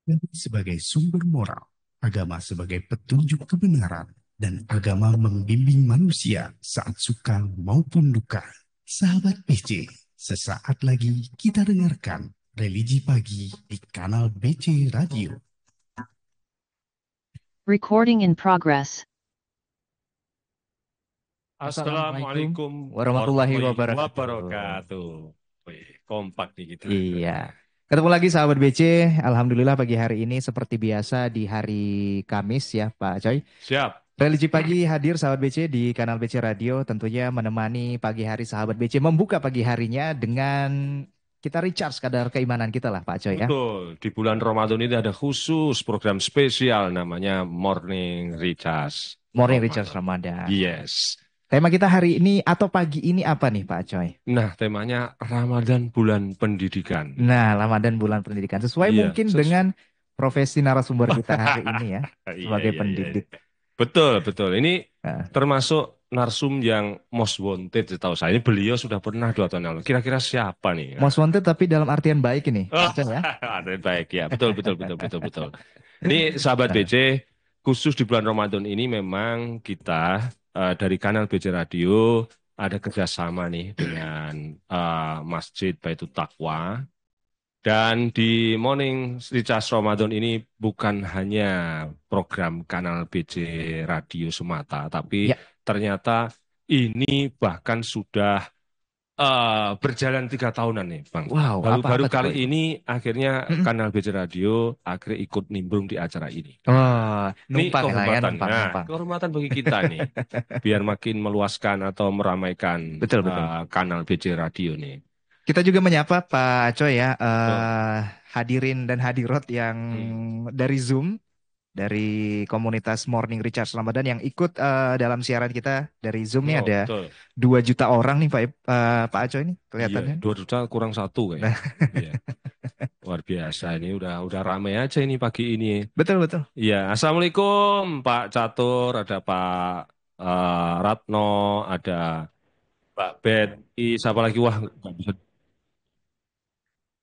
Agama sebagai sumber moral, agama sebagai petunjuk kebenaran, dan agama membimbing manusia saat suka maupun duka. Sahabat PC, sesaat lagi kita dengarkan Religi Pagi di kanal BC Radio. Recording in progress. Assalamualaikum warahmatullahi warahmatullahi wabarakatuh. wabarakatuh. Wih, kompak nih kita. Iya. Ketemu lagi sahabat BC. Alhamdulillah pagi hari ini seperti biasa di hari Kamis ya Pak Coy. Siap. Religi Pagi hadir sahabat BC di kanal BC Radio, tentunya menemani pagi hari sahabat BC membuka pagi harinya dengan kita recharge kadar keimanan kita lah Pak Coy ya. Betul. Di bulan Ramadan ini ada khusus program spesial namanya Morning Recharge. Morning Recharge Ramadan. Yes. Tema kita hari ini atau pagi ini apa nih Pak Coy? Nah, temanya Ramadan bulan pendidikan. Nah, Ramadan bulan pendidikan sesuai Iya, mungkin dengan profesi narasumber kita hari ini ya sebagai Iya. pendidik. Betul, betul. Ini Nah. termasuk narsum yang most wanted setahu saya. Ini beliau sudah pernah 2 tahun lalu. Kira-kira siapa nih? Most wanted tapi dalam artian baik ini. Oh, Maksudnya ya. ada yang baik ya. Betul. Ini sahabat BC, khusus di bulan Ramadan ini memang kita dari kanal BC Radio ada kerjasama nih dengan Masjid Baitul Taqwa. Dan di Morning Recharge Ramadan ini bukan hanya program kanal BC Radio semata, tapi Ya. ternyata ini bahkan sudah berjalan 3 tahunan nih, Bang. Wow, Baru-baru apa kali tuh, Pak? ini akhirnya kanal BC Radio akhirnya ikut nimbrung di acara ini. Oh, Ini numpang lah ya, kehormatan. numpang. Nah, kehormatan bagi kita nih, biar makin meluaskan atau meramaikan Betul. kanal BC Radio nih. Kita juga menyapa Pak Coy ya, Betul. hadirin dan hadirat yang dari Zoom, dari komunitas Morning Recharge Ramadan yang ikut dalam siaran kita dari Zoom nih ada Betul. 2 juta orang nih Pak Coy ini kelihatannya. Iya, 2 juta kurang 1 kayaknya. Iya. Luar biasa ini udah ramai aja ini pagi ini. Betul. Iya, Assalamualaikum Pak Catur, ada Pak Ratno, ada Mbak Betty, siapa lagi? Wah, nggak bisa.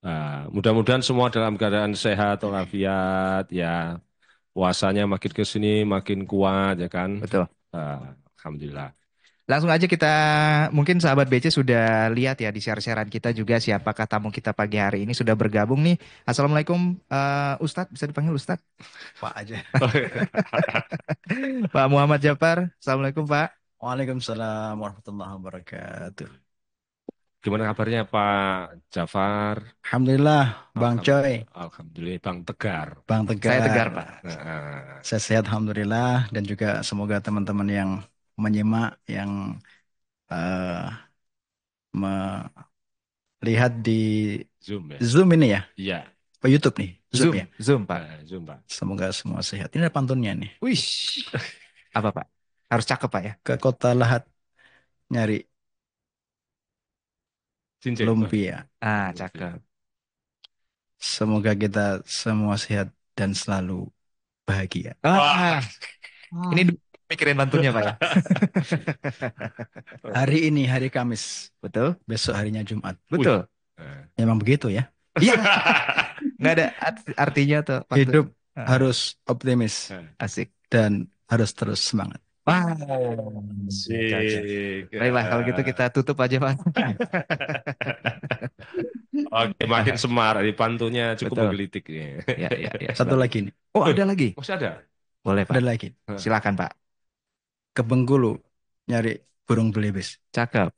Nah, mudah-mudahan semua dalam keadaan sehat walafiat ya. Puasanya makin ke sini makin kuat ya kan. Betul. Alhamdulillah. Langsung aja kita, mungkin sahabat BC sudah lihat ya di share-sharean kita juga siapakah tamu kita pagi hari ini sudah bergabung nih. Assalamualaikum Ustadz, bisa dipanggil Ustadz? Pak aja. Pak Muhammad Jafar, Assalamualaikum Pak. Waalaikumsalam warahmatullahi wabarakatuh. Gimana kabarnya Pak Jafar? Alhamdulillah, Bang Coy. Alhamdulillah, Bang Tegar. Bang Tegar. Saya Tegar, Pak. Saya sehat, Alhamdulillah. Dan juga semoga teman-teman yang menyimak, yang melihat di Zoom ya? Zoom ini ya? Iya. Pak YouTube nih? Zoom Pak. Zoom, Pak. Semoga semua sehat. Ini ada pantunnya nih. Wih, apa Pak? Harus cakep Pak ya? Ke Kota Lahat nyari Cincin, lumpia. Cakep. Semoga kita semua sehat dan selalu bahagia. Ini pikirin pantunnya Pak ya? Hari ini hari Kamis. Betul. Besok harinya Jumat. Betul. Memang begitu ya. Iya. Nggak ada artinya tuh. Hidup harus optimis. Asik. Dan harus terus semangat. Baiklah kalau gitu kita tutup aja Pak. Oke, makin semar. Pantunnya cukup menggelitik. Ya. Satu lagi nih. Oh, ada lagi? Masih ada? Boleh Pak. Ada lagi. Silakan Pak. Ke Bengkulu nyari burung belibis. Cakep.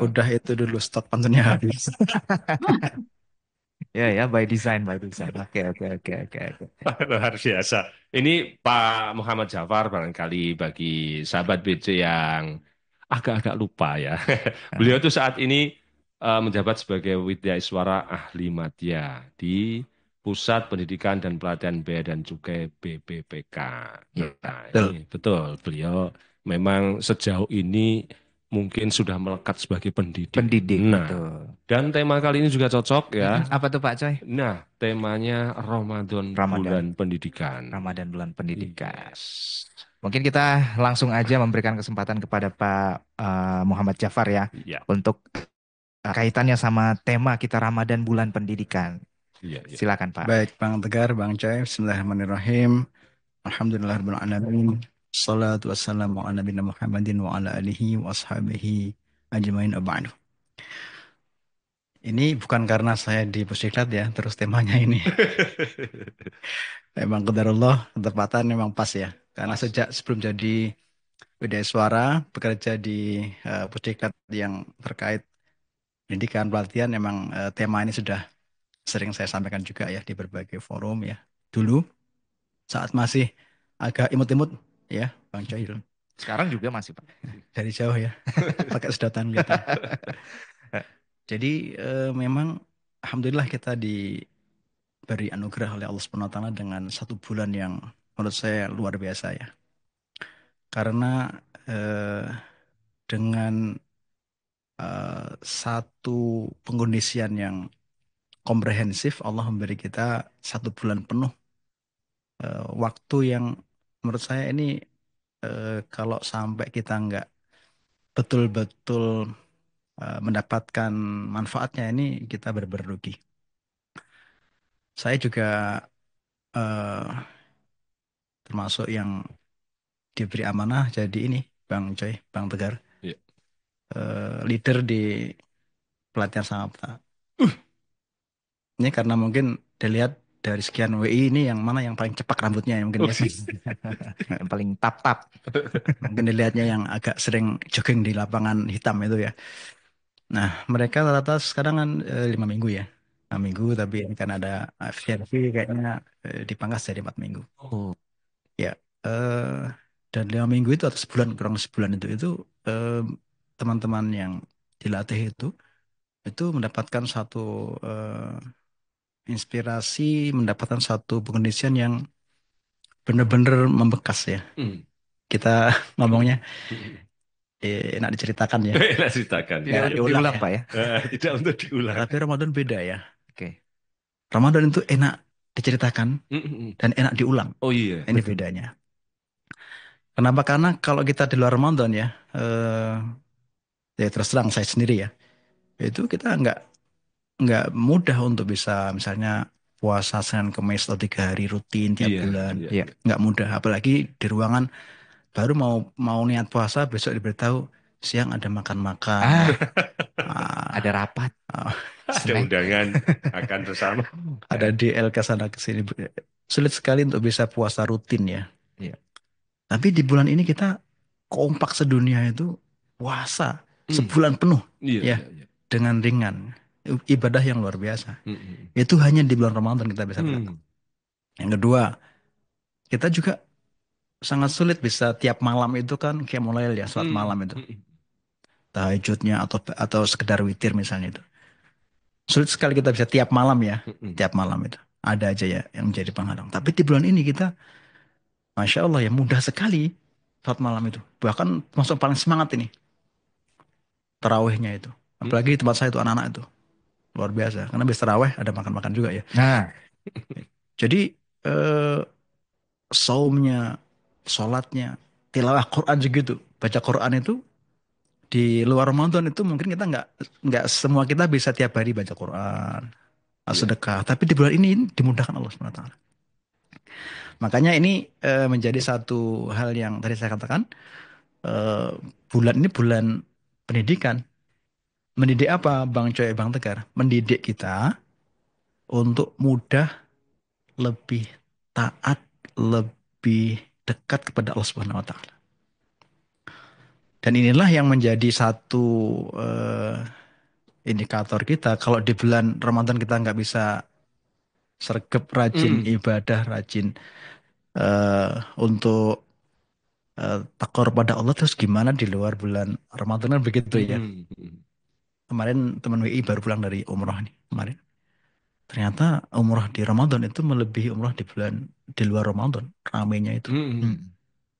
Udah itu dulu stok pantunnya habis. Ya, by design. Oke. Luar biasa. Ini Pak Muhammad Jafar barangkali bagi sahabat BC yang agak-agak lupa ya. Beliau tuh saat ini menjabat sebagai Widyaiswara Ahli Madya di Pusat Pendidikan dan Pelatihan Bea dan Cukai BPPK. Betul. Beliau memang sejauh ini mungkin sudah melekat sebagai pendidik. Betul. Dan tema kali ini juga cocok ya. Apa tuh Pak Coy? Nah, temanya Ramadan. Bulan Pendidikan. Ramadan bulan pendidikan. Mungkin kita langsung aja memberikan kesempatan kepada Pak Muhammad Jafar ya. Untuk kaitannya sama tema kita Ramadan bulan pendidikan. Iya, iya. Silakan Pak. Baik, Bang Tegar, Bang Coy. Bismillahirrahmanirrahim. Alhamdulillahirrahmanirrahim. Salatu wassalamu ala nabiyina Muhammadin wa ala alihi wa ashabihi ajmain aba'du. Ini bukan karena saya di Pusiklat ya, terus temanya ini. Memang qadarullah, ketepatan memang pas ya. Karena Pas. sejak sebelum jadi Widya Suara, bekerja di Pusiklat yang terkait pendidikan, pelatihan, memang tema ini sudah sering saya sampaikan juga ya di berbagai forum ya. Dulu saat masih agak imut-imut ya, Bang Coy, Sekarang juga masih Pak. dari jauh ya, pakai sedotan gitu. Jadi memang alhamdulillah kita diberi anugerah oleh Allah Subhanahu wa taala dengan 1 bulan yang menurut saya luar biasa ya. Karena eh, dengan satu pengkondisian yang komprehensif, Allah memberi kita 1 bulan penuh waktu yang menurut saya ini kalau sampai kita nggak betul-betul mendapatkan manfaatnya, ini kita benar-benar rugi. Saya juga eh, termasuk yang diberi amanah jadi ini, Bang Coy, Bang Tegar, Iya. leader di pelatihan Samapta. Ini karena mungkin dilihat dari sekian WI ini yang mana yang paling cepat rambutnya ya, mungkin ya. Yang paling tap-tap. Mungkin dilihatnya yang agak sering jogging di lapangan hitam itu ya. Nah, mereka rata-rata sekarang kan 5 minggu ya. 6 minggu, tapi ini kan ada FTRV kayaknya dipangkas jadi 4 minggu. Oh. Ya, dan 5 minggu itu atau sebulan, kurang sebulan itu eh, teman-teman yang dilatih itu mendapatkan satu inspirasi, mendapatkan satu pengondisian yang benar-benar membekas ya. Hmm. Kita ngomongnya enak diceritakan ya. Enak ceritakan. Tidak Ya, untuk diulang diulang ya. Pak ya. Tidak untuk diulang. Tapi Ramadan beda ya. Oke. Ramadan itu enak diceritakan Mm-mm. dan enak diulang. Oh iya. Ini bedanya. Kenapa? Karena kalau kita di luar Ramadan ya, ya terus terang saya sendiri ya, itu kita nggak mudah untuk bisa misalnya puasa Senin Kemis atau 3 hari rutin tiap Iya, bulan. iya, Iya. iya. Nggak mudah. Apalagi di ruangan baru mau niat puasa, besok diberitahu siang ada makan-makan. Ada rapat. Ada Snack. undangan akan bersama. Ada DL ke sana ke sini. Sulit sekali untuk bisa puasa rutin ya. Iya. Tapi di bulan ini kita kompak sedunia itu puasa sebulan penuh Iya, ya, iya. dengan ringan. Ibadah yang luar biasa. Mm-mm. Itu hanya di bulan Ramadan kita bisa melakukan. Yang kedua, kita juga sangat sulit bisa tiap malam itu kan kayak mulai ya salat malam itu. Tahajudnya atau sekedar witir misalnya itu. Sulit sekali kita bisa tiap malam ya, tiap malam itu. Ada aja ya yang menjadi penghalang. Tapi di bulan ini kita, Masya Allah ya, mudah sekali salat malam itu. Bahkan masuk paling semangat ini. Tarawihnya itu. Apalagi di tempat saya itu anak-anak itu. Luar biasa. Karena habis tarawih ada makan-makan juga ya. Nah, Jadi saumnya, sholatnya, tilawah Quran segitu. Baca Quran itu di luar Ramadan itu mungkin kita nggak semua kita bisa tiap hari baca Quran, sedekah. Tapi di bulan ini dimudahkan Allah SWT. Makanya ini menjadi satu hal yang tadi saya katakan, bulan ini bulan pendidikan. Mendidik apa, Bang Coy, Bang Tegar? Mendidik kita untuk mudah, lebih taat, lebih dekat kepada Allah Subhanahu Wa Taala. Dan inilah yang menjadi satu indikator kita. Kalau di bulan Ramadan kita nggak bisa sergap, rajin ibadah, rajin untuk takor pada Allah, terus gimana di luar bulan Ramadan kan begitu ya. Kemarin teman WI baru pulang dari umroh nih kemarin. Ternyata umroh di Ramadan itu melebihi umroh di luar Ramadan, ramainya itu.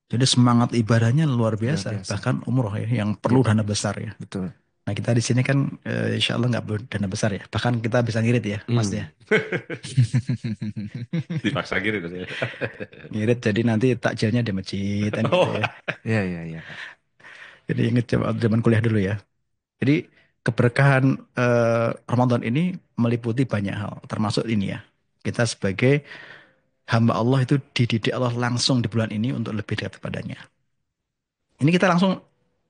Jadi semangat ibadahnya luar biasa. Bahkan umroh ya yang perlu dana besar ya. Betul. Nah kita di sini kan insya Allah nggak perlu dana besar ya. Bahkan kita bisa ngirit ya, Mas ya. Dipaksa gitu ya. Ngirit jadi nanti takjilnya di masjid kan gitu ya. Iya, iya, iya. Jadi inget zaman kuliah dulu ya. Jadi keberkahan Ramadan ini meliputi banyak hal, termasuk ini ya. Kita sebagai hamba Allah itu dididik Allah langsung di bulan ini untuk lebih dekat kepadanya. Ini kita langsung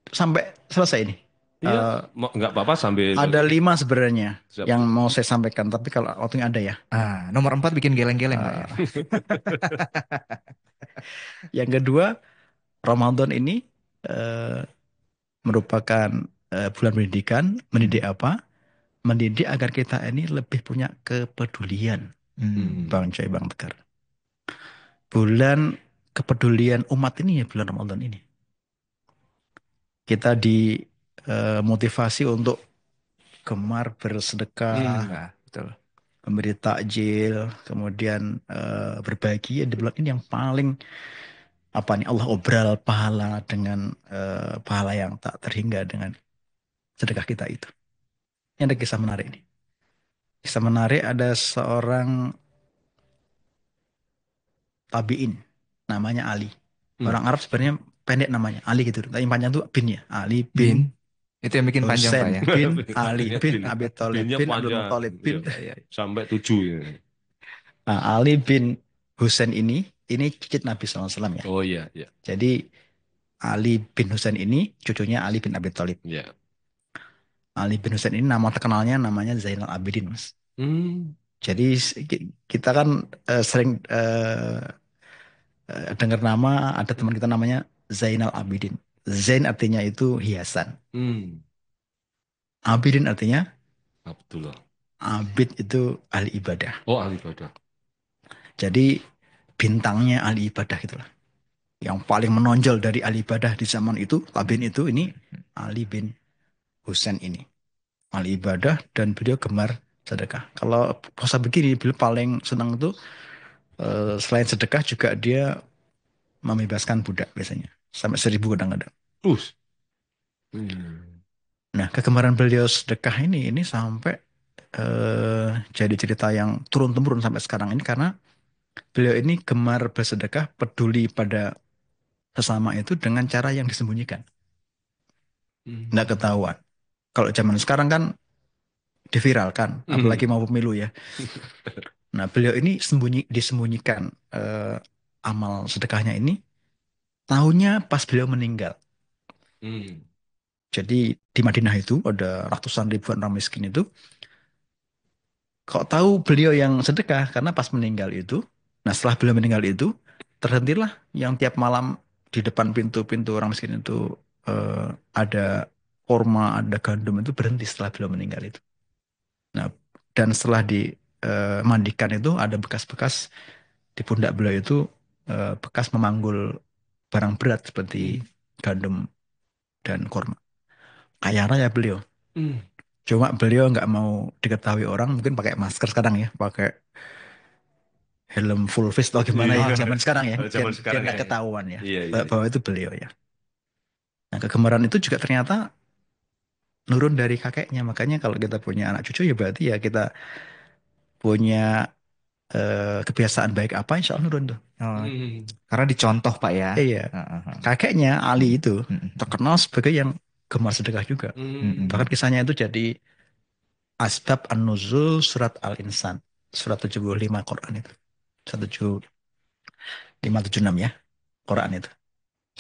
sampai selesai ini. Iya, Eh, nggak apa-apa sambil ada 5 sebenarnya Siap. yang mau saya sampaikan, tapi kalau waktunya ada ya. Nomor 4 bikin geleng-geleng Pak ya. Yang kedua, Ramadan ini eh, merupakan bulan pendidikan. Mendidik apa? Mendidik agar kita ini lebih punya kepedulian. Bang Coy, Bang Tegar. Bulan kepedulian umat ini ya bulan Ramadan ini. Kita dimotivasi untuk gemar bersedekah, Betul. memberi takjil, kemudian berbagi di bulan ini yang paling apa nih, Allah obral pahala dengan pahala yang tak terhingga dengan sedekah kita itu. Ini ada kisah menarik nih. Kisah menarik, ada seorang tabiin namanya Ali. Orang Arab sebenarnya pendek namanya Ali gitu. Tapi yang panjang tuh bin ya. Ali bin Itu yang bikin panjang Pak Husain ya. bin Ali bin Abi Thalib Binnya bin Abdul panjang. Muthalib bin. Iya. Sampai 7 ya. Nah, Ali bin Husain ini cicit Nabi SAW ya. Oh iya, iya. Jadi Ali bin Husain ini cucunya Ali bin Abi Thalib. Iya. Ali bin Husain ini nama terkenalnya namanya Zainal Abidin, Mas. Jadi kita kan sering dengar nama, ada teman kita namanya Zainal Abidin. Zain artinya itu hiasan. Abidin artinya Abdullah. abid itu ahli ibadah. Oh, ahli ibadah. Jadi bintangnya ahli ibadah itulah. Yang paling menonjol dari ahli ibadah di zaman itu, tabiin itu ini Ali bin Husain ini. Ahli ibadah dan beliau gemar sedekah. Kalau puasa begini, beliau paling senang itu selain sedekah juga dia membebaskan budak biasanya. Sampai 1.000 kadang-kadang. Nah, kegemaran beliau sedekah ini sampai jadi cerita yang turun-temurun sampai sekarang ini karena beliau ini gemar bersedekah, peduli pada sesama itu dengan cara yang disembunyikan. Nggak ketahuan. Kalau zaman sekarang kan diviralkan, apalagi mau pemilu ya. Nah, beliau ini disembunyikan amal sedekahnya ini, tahunya pas beliau meninggal. Jadi di Madinah itu ada ratusan ribuan orang miskin itu. Kok tahu beliau yang sedekah karena pas meninggal itu. Nah, setelah beliau meninggal itu, terhentilah yang tiap malam di depan pintu-pintu orang miskin itu ada korma, ada gandum itu berhenti setelah beliau meninggal itu. Nah, dan setelah dimandikan itu ada bekas-bekas di pundak beliau itu bekas memanggul barang berat seperti gandum dan korma. Kaya raya beliau. Cuma beliau nggak mau diketahui orang, mungkin pakai masker sekarang ya, pakai helm full face atau gimana ya zaman sekarang ya, biar nggak ketahuan ya, bahwa itu beliau ya. Nah, kegemaran itu juga ternyata nurun dari kakeknya, makanya kalau kita punya anak cucu ya berarti ya kita punya kebiasaan baik apa, insya Allah nurun tuh. Karena dicontoh Pak ya. Iya. Kakeknya Ali itu terkenal sebagai yang gemar sedekah juga. Bahkan kisahnya itu jadi asbab an-nuzul surat Al-Insan. Surat 75 Quran itu. 17576 ya. Quran itu.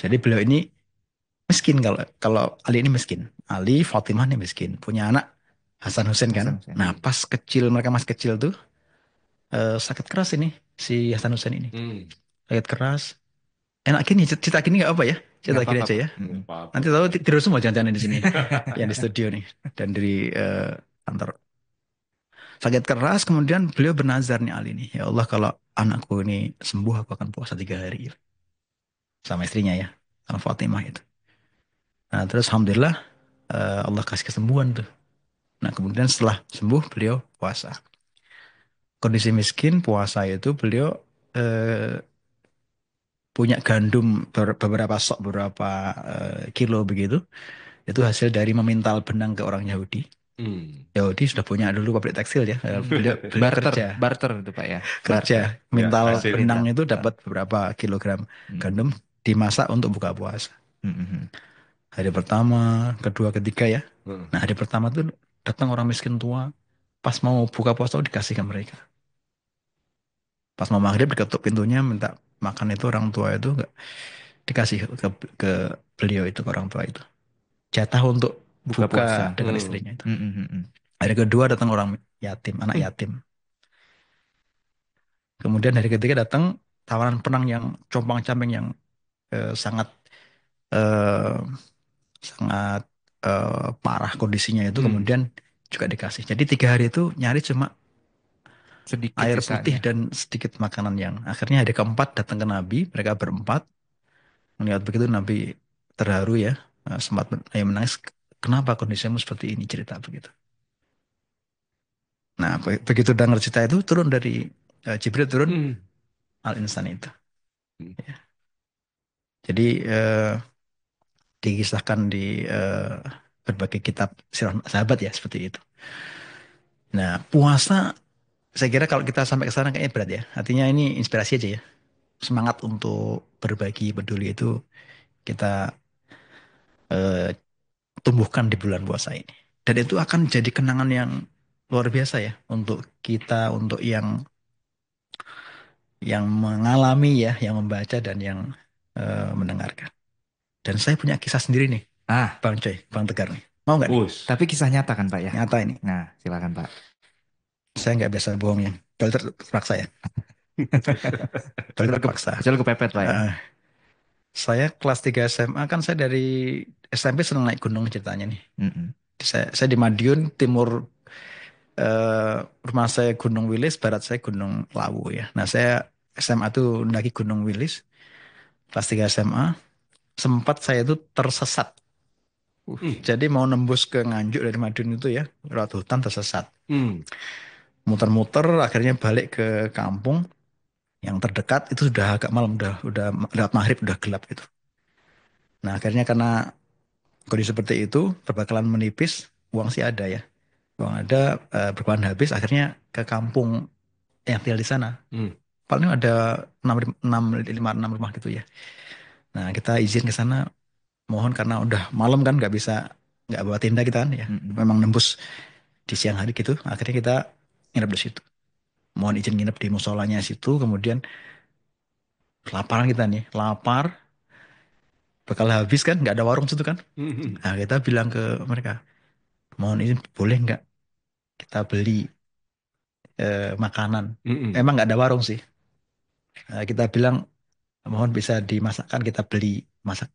Jadi beliau ini miskin, kalau Ali ini miskin. Ali, Fatimah ini miskin. Punya anak Hasan Hussein kan. Nah, pas kecil, mereka masih kecil tuh sakit keras ini si Hasan Hussein ini. Sakit keras. Enak gini, cerita gini nggak apa ya? Cerita gini aja ya. Nanti tahu tidur semua jangan-jangan di sini, yang di studio nih dan dari kantor. Sakit keras, kemudian beliau bernazar nih Ali nih, ya Allah kalau anakku ini sembuh aku akan puasa 3 hari sama istrinya ya, sama Fatimah itu. Nah terus alhamdulillah Allah kasih kesembuhan tuh. Nah kemudian setelah sembuh beliau puasa. Kondisi miskin puasa itu beliau punya gandum beberapa sok, beberapa kilo begitu. Itu hasil dari memintal benang ke orang Yahudi. Yahudi sudah punya dulu pabrik tekstil ya. Beliau barter itu Pak ya. Kerja mintal benang itu dapat beberapa kilogram gandum, dimasak untuk buka puasa. Hari pertama, kedua, ketiga ya. Hmm. Nah, hari pertama tuh datang orang miskin tua. Pas mau buka puasa dikasih ke mereka. Pas mau maghrib diketuk pintunya minta makan itu orang tua itu nggak dikasih ke beliau itu ke orang tua itu. Jatah untuk Buka buka puasa. dengan Hmm. istrinya itu. Mm, mm, mm, mm. Hari kedua datang orang yatim, anak yatim. Kemudian hari ketiga datang tawanan penang yang compang-camping yang sangat eh, sangat parah kondisinya itu Hmm. kemudian juga dikasih. Jadi 3 hari itu nyari cuma Sedikit air putih sisanya. dan sedikit makanan yang akhirnya hari keempat datang ke Nabi, mereka berempat melihat begitu Nabi terharu ya, sempat menangis. Kenapa kondisimu seperti ini cerita begitu. Nah begitu dengar cerita itu turun dari Jibril turun Hmm. al insan itu. Hmm. Jadi dikisahkan di berbagai kitab sirah sahabat ya seperti itu. Nah puasa saya kira kalau kita sampai ke sana kayaknya berat ya. Artinya ini inspirasi aja ya. Semangat untuk berbagi peduli itu kita eh, tumbuhkan di bulan puasa ini. Dan itu akan jadi kenangan yang luar biasa ya untuk kita, untuk yang mengalami ya, yang membaca dan yang mendengarkan. Dan saya punya kisah sendiri nih, Ah, Bang Coy, Bang Tegar nih. Mau nggak nih? Us. tapi kisah nyata kan Pak ya? Nyata ini. Nah, silakan Pak. Saya nggak biasa bohong ya. Dokter terpaksa ya. Dokter terpaksa. Kecuali kepepet Pak ya. Eh, saya kelas 3 SMA kan saya dari SMP senang naik gunung ceritanya nih. Mm-mm. Saya di Madiun, timur rumah saya Gunung Wilis, barat saya Gunung Lawu ya. Nah saya SMA tuh mendaki Gunung Wilis, kelas 3 SMA, sempat saya itu tersesat. Hmm. Jadi mau nembus ke Nganjuk dari Madiun itu ya, lewat hutan tersesat. Hmm. Muter-muter, akhirnya balik ke kampung yang terdekat itu sudah agak malam, udah lewat maghrib, udah gelap gitu. Nah akhirnya karena kondisi seperti itu, perbekalan menipis, uang sih ada ya. Uang ada, berbekalan habis, akhirnya ke kampung yang tinggal di sana. Hmm. Paling ada 6 rumah gitu ya. Nah kita izin ke sana, mohon karena udah malam kan nggak bawa tenda kita kan ya. Mm-mm. Memang nembus di siang hari gitu. Akhirnya kita nginep di situ. Mohon izin nginep di musolanya situ. Kemudian kelaparan kita nih, lapar, bakal habis kan, nggak ada warung situ kan. Hmm. Nah kita bilang ke mereka, mohon izin boleh nggak kita beli makanan. Hmm. Emang nggak ada warung sih. Kita bilang mohon bisa dimasakkan kita beli masak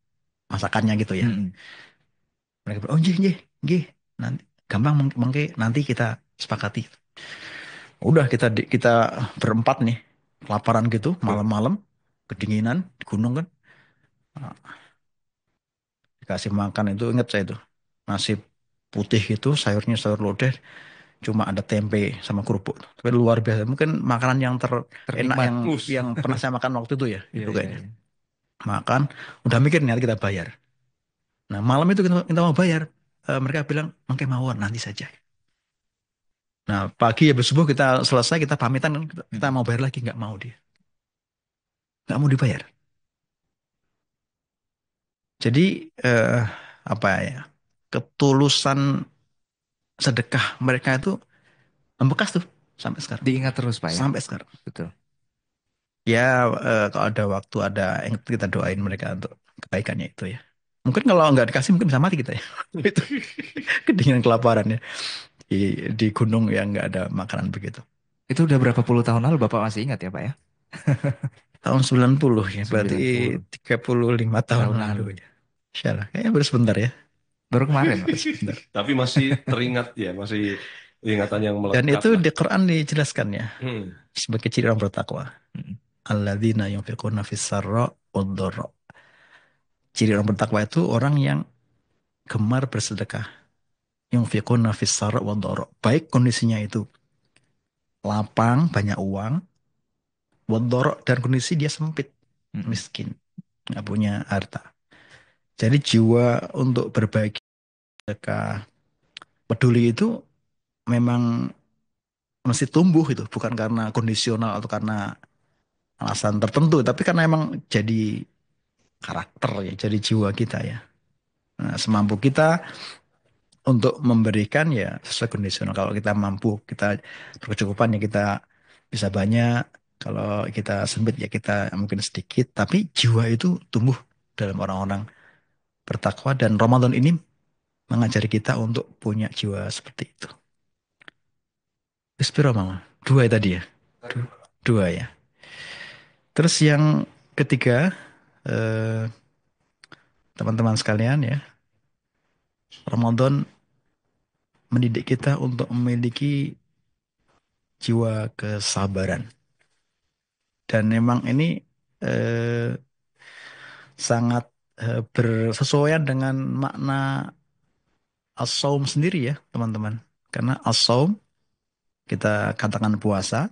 masakannya gitu ya. Mm-mm. Mereka bilang, oh nggih, nggih, nggih. Nanti gampang mengke nanti kita sepakati. Udah kita berempat nih, kelaparan gitu, malam-malam, kedinginan di gunung kan. Nah, dikasih makan itu inget saya itu. Nasi putih gitu, sayurnya sayur lodeh, cuma ada tempe sama kerupuk. Tapi luar biasa. Mungkin makanan yang terenak Ternikmat. Us. yang pernah saya makan waktu itu ya, Iya, itu iya, kayaknya. iya. Makan, udah mikir nih nanti kita bayar. Nah malam itu kita mau bayar. Mereka bilang, mangke mawon nanti saja. Nah pagi habis subuh kita selesai kita pamitan kan kita mau bayar lagi nggak mau dia nggak mau dibayar. Jadi eh, apa ya ketulusan sedekah mereka itu membekas tuh sampai sekarang. Diingat terus Pak ya. Sampai sekarang. Betul. Ya kalau ada waktu ada yang kita doain mereka untuk kebaikannya itu ya. Mungkin kalau nggak dikasih mungkin bisa mati kita ya. Itu kedinginan kelaparan ya di, di gunung yang nggak ada makanan begitu. Itu udah berapa puluh tahun lalu Bapak masih ingat ya Pak ya? Tahun 90 ya, berarti 90 35 tahun tahun lalu lalu. ya. Insyaallah, kayaknya baru sebentar ya. Baru kemarin Pak. Baru sebentar. Tapi masih teringat ya, masih ingatan yang Dan melekat itu lah. di Quran dijelaskan ya Hmm. sebagai ciri orang bertakwa. Mm. Alladzina yunfiquna fis sarra wad dharra. Ciri orang bertakwa itu orang yang gemar bersedekah. Yunfiquna fis sarra wad dharra. Baik kondisinya itu lapang, banyak uang, wad dharra dan kondisi dia sempit, Mm-mm. miskin, nggak punya harta. Jadi jiwa untuk berbagi sedekah, peduli itu memang mesti tumbuh itu, bukan karena kondisional atau karena alasan tertentu, tapi karena emang jadi karakter ya, jadi jiwa kita ya. Nah, semampu kita untuk memberikan ya sesuai kondisional. Kalau kita mampu, kita berkecukupan ya kita bisa banyak. Kalau kita sempit ya kita mungkin sedikit. Tapi jiwa itu tumbuh dalam orang-orang bertakwa dan Ramadan ini mengajari kita untuk punya jiwa seperti itu. Terus Mama? Dua ya tadi ya? Dua ya. Terus yang ketiga, eh, teman-teman sekalian ya, Ramadan mendidik kita untuk memiliki jiwa kesabaran. Dan memang ini eh, sangat bersesuaian dengan makna as-saum sendiri ya, teman-teman. Karena as-saum kita katakan puasa,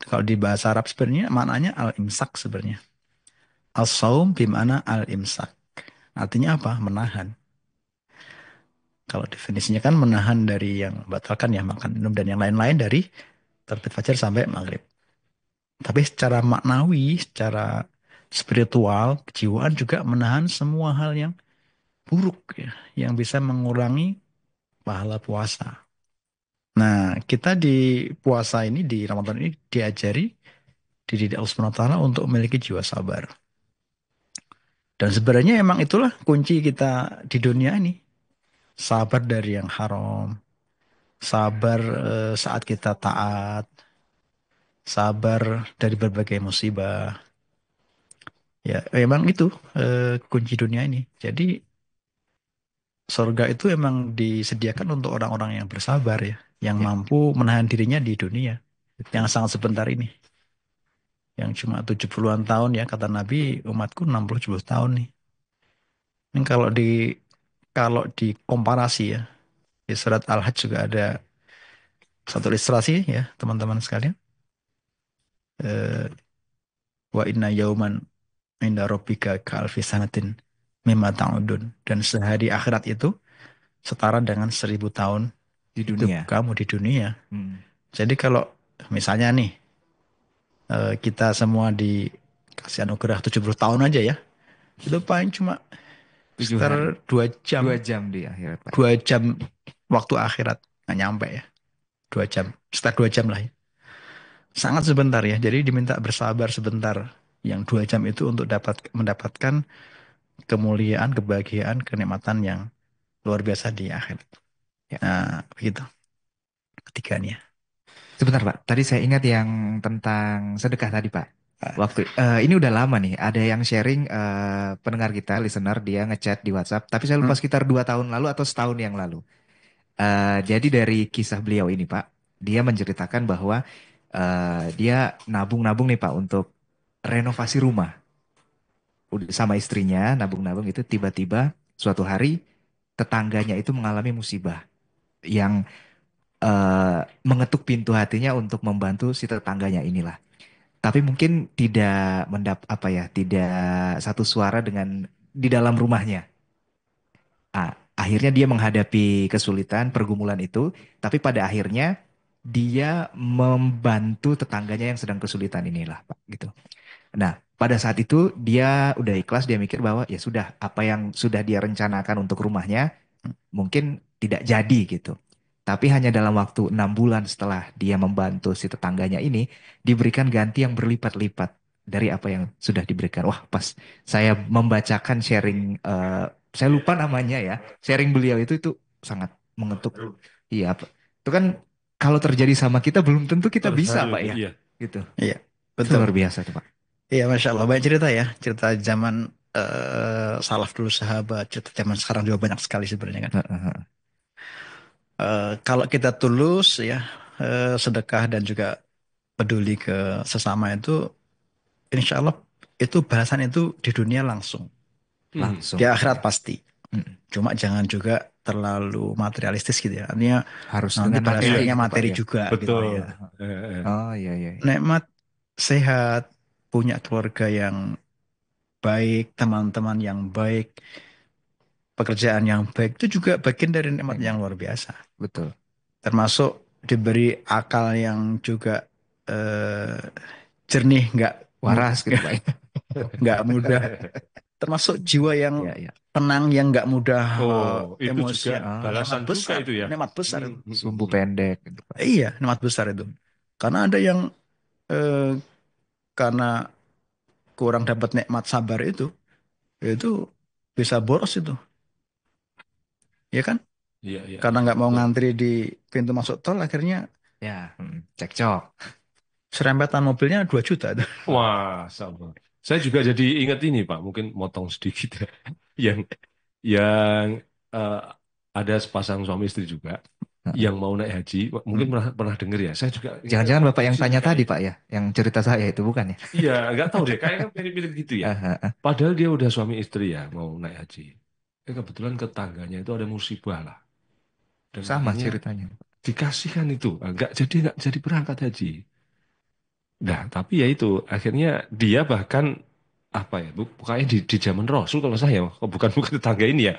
kalau di bahasa Arab sebenarnya maknanya al-imsak sebenarnya. As-saum bimana al-imsak. Artinya apa? Menahan. Kalau definisinya kan menahan dari yang membatalkan ya makan minum dan yang lain-lain dari terbit fajar sampai maghrib. Tapi secara maknawi, secara spiritual, kejiwaan juga menahan semua hal yang buruk ya, yang bisa mengurangi pahala puasa. Nah, kita di puasa ini, di Ramadan ini diajari, dididik Allah Subhanahu wa Ta'ala untuk memiliki jiwa sabar. Dan sebenarnya emang itulah kunci kita di dunia ini. Sabar dari yang haram, sabar saat kita taat, sabar dari berbagai musibah. Ya, memang itu kunci dunia ini. Jadi surga itu emang disediakan untuk orang-orang yang bersabar ya, yang Ya, mampu menahan dirinya di dunia yang sangat sebentar ini. Yang cuma 70-an tahun ya, kata Nabi, umatku 60-70 tahun nih. Ini kalau di komparasi ya, di surat Al-Hajj juga ada satu ilustrasi ya, teman-teman sekalian. Eh, wa inna yauman inda rabbika ka'alfi sanatin mimma ta'udun. Dan sehari akhirat itu setara dengan 1000 tahun di hidup dunia. kamu di dunia. Hmm. Jadi kalau misalnya nih kita semua dikasih anugerah 70 tahun aja ya, itu paling cuma 7 hari, sekitar 2 jam, 2 jam di akhirat, Pak. 2 jam waktu akhirat nggak nyampe ya, 2 jam, sekitar 2 jam lah ya. Sangat sebentar ya. Jadi diminta bersabar sebentar. Yang 2 jam itu untuk mendapatkan kemuliaan, kebahagiaan, kenikmatan yang luar biasa di akhirat. Ya. Nah, begitu ketiganya. Sebentar Pak, tadi saya ingat yang tentang sedekah tadi Pak. Waktu ini udah lama nih, ada yang sharing pendengar kita, listener, dia ngechat di WhatsApp, tapi saya lupa sekitar 2 tahun lalu atau setahun yang lalu. Jadi dari kisah beliau ini Pak, dia menceritakan bahwa dia nabung-nabung nih Pak untuk renovasi rumah. Udah sama istrinya nabung-nabung itu tiba-tiba suatu hari tetangganya itu mengalami musibah yang mengetuk pintu hatinya untuk membantu si tetangganya inilah. Tapi mungkin tidak apa ya, tidak satu suara dengan di dalam rumahnya. Akhirnya dia menghadapi kesulitan, pergumulan itu, tapi pada akhirnya dia membantu tetangganya yang sedang kesulitan inilah, Pak, gitu. Nah, pada saat itu dia udah ikhlas, dia mikir bahwa ya sudah, apa yang sudah dia rencanakan untuk rumahnya mungkin tidak jadi gitu. Tapi hanya dalam waktu 6 bulan setelah dia membantu si tetangganya ini, diberikan ganti yang berlipat-lipat dari apa yang sudah diberikan. Wah, pas saya membacakan sharing, saya lupa namanya ya, sharing beliau itu sangat mengetuk. Iya, Pak. Itu kan kalau terjadi sama kita belum tentu kita bisa, Terharu, Pak ya. iya. Gitu. Iya, Itu betul. luar biasa tuh, Pak. Iya, Masya Allah. Banyak cerita ya. Cerita zaman salaf dulu sahabat. Cerita zaman sekarang juga banyak sekali sebenarnya kan. Heeh. Kalau kita tulus ya, sedekah dan juga peduli ke sesama itu, insya Allah itu balasan itu di dunia langsung. Langsung. Di akhirat pasti. Mm. Cuma jangan juga terlalu materialistis gitu ya. Artinya Harus nanti dengan materi balasannya gitu, Pak materi ya. juga gitu Betul. ya. Oh iya iya. Nikmat sehat, punya keluarga yang baik, teman-teman yang baik, pekerjaan yang baik itu juga bagian dari nikmat Nikmat. yang luar biasa. Betul. Termasuk diberi akal yang juga jernih, Waras gitu, Pak. nggak mudah termasuk jiwa yang Iya, iya. tenang, yang nggak mudah Oh, itu juga emosian. Ah, balasan Nikmat juga besar, itu ya. nikmat besar itu. sumbu pendek gitu, Pak. Iya, nikmat besar itu. Karena ada yang eh, karena kurang dapat nikmat sabar itu bisa boros itu, ya kan? Iya, iya, Karena iya, nggak mau betul. ngantri di pintu masuk tol, akhirnya Ya, cekcok. serempetan mobilnya 2 juta itu. Wah, sama. Saya juga jadi ingat ini, Pak. Mungkin motong sedikit ya. Yang eh, ada sepasang suami istri juga Heeh. yang mau naik haji. Mungkin Hmm. pernah pernah dengar ya. Saya juga ingat Jangan-jangan Bapak yang kondisinya tanya tadi, kayak Pak, ya, yang cerita saya itu bukan ya? iya, nggak tahu deh. Kayaknya mirip-mirip gitu ya. Ah, ah, ah. Padahal dia udah suami istri ya mau naik haji. Kebetulan ke tangganya itu ada musibah lah. Dan Sama akhirnya ceritanya. dikasihkan itu. Nggak jadi berangkat haji. Nah, tapi ya itu akhirnya dia bahkan apa ya, pokoknya di zaman Rasul kalau saya, oh, bukan tetangga ini ya,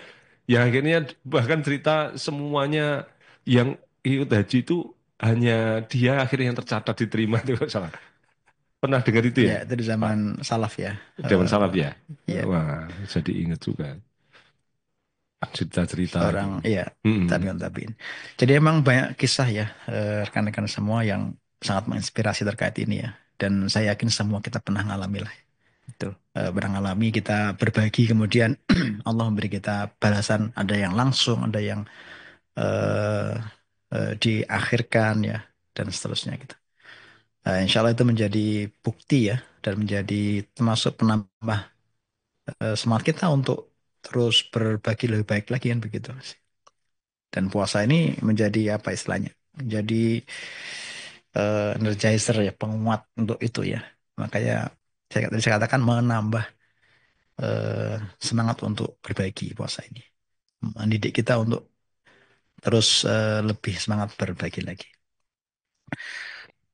yang akhirnya bahkan cerita semuanya yang ikut haji itu hanya dia akhirnya yang tercatat diterima itu kalau salah. Pernah dengar itu Ya, ya, itu di Pak? zaman salaf ya. Zaman Eh, salaf ya. ya, Wah, jadi ingat juga cerita-cerita itu. seorang, ya, Hmm. tabiin. Jadi emang banyak kisah ya, rekan-rekan semua yang sangat menginspirasi terkait ini ya. Dan saya yakin semua kita pernah ngalami lah. Betul. Pernah ngalami, kita berbagi, kemudian Allah memberi kita balasan. Ada yang langsung, ada yang eh, diakhirkan ya, dan seterusnya gitu. Insya Allah itu menjadi bukti ya, dan menjadi termasuk penambah semangat kita untuk terus berbagi lebih baik lagi kan begitu. Dan puasa ini menjadi apa istilahnya? Menjadi energizer ya, penguat untuk itu ya. Makanya saya katakan menambah eh, semangat untuk berbagi puasa ini. Mendidik kita untuk terus lebih semangat berbagi lagi.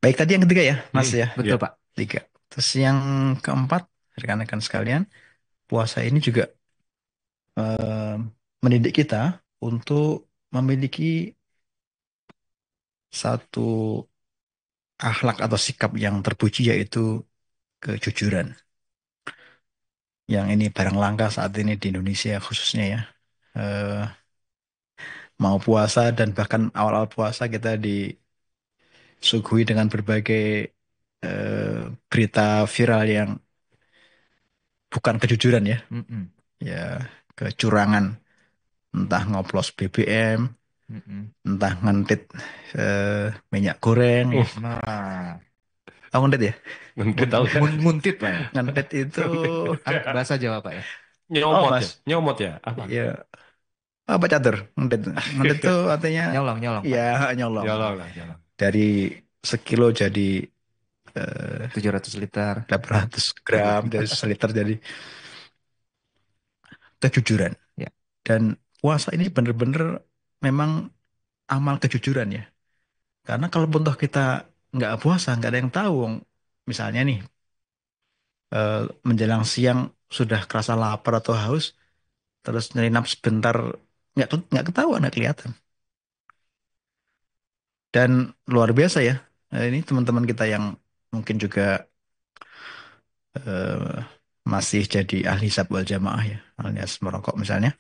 Baik, tadi yang ketiga ya, Mas ya. Ya. Betul, Pak. Tiga. Terus yang keempat, rekan-rekan sekalian, puasa ini juga eh, mendidik kita untuk memiliki satu akhlak atau sikap yang terpuji, yaitu kejujuran. Yang ini barang langka saat ini di Indonesia khususnya ya. Eh, Mau puasa dan bahkan awal-awal puasa kita disuguhi dengan berbagai berita viral yang bukan kejujuran ya. Mm-mm. Ya, kecurangan, entah ngoplos BBM, Mm-mm. entah ngentit minyak goreng ya. Nah, Tahu ngentit ya? Nanti tahu ya. nguntit, Pak ya. Ngentit itu Kan bahasa Jawa, Pak ya. oh Nyomot ya, Mas, nyomot ya. Apa? ya apa catur? Ngentit. Ngentit itu artinya Nyolong, nyolong, Pak. ya nyolong. Nyolong lah, nyolong. Dari sekilo jadi eh, 700 liter. 800 gram, dari seliter jadi kejujuran. Ya. Dan puasa ini benar-benar memang amal kejujuran ya. Karena kalau pun toh kita nggak puasa, nggak ada yang tahu. Misalnya nih, menjelang siang sudah kerasa lapar atau haus, terus nyelinap sebentar, nggak ketahuan, nggak kelihatan. Dan luar biasa ya, ini teman-teman kita yang mungkin juga eh, masih jadi ahli hisab wal jamaah ya, alias merokok misalnya,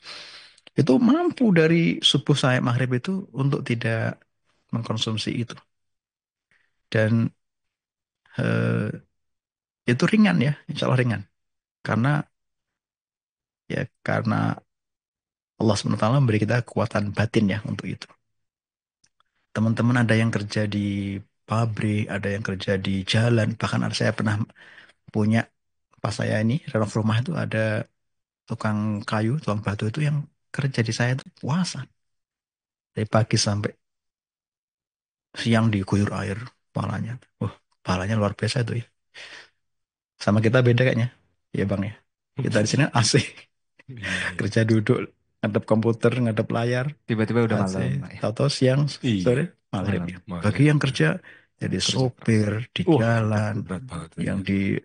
itu mampu dari subuh sampai maghrib itu untuk tidak mengkonsumsi itu. Dan eh, itu ringan ya, insya Allah ringan. Karena karena Allah SWT memberi kita kekuatan batin ya untuk itu. Teman-teman ada yang kerja di pabrik, ada yang kerja di jalan, bahkan saya pernah punya, pas saya ini renov rumah itu ada tukang kayu, tukang batu itu yang kerja di saya itu puasa dari pagi sampai siang diguyur air palanya. Wah, palanya luar biasa itu ya. Sama kita beda kayaknya, ya Bang ya. Kita di sini AC, Iya, iya. kerja duduk, ngadep komputer, ngadep layar, Tiba-tiba udah AC, malam, Pak ya. tahu-tahu siang, Iya, sore, maghrib Malam. ya. Bagi maghrib. yang kerja jadi Kerja. sopir di Wah, jalan, berat banget. yang di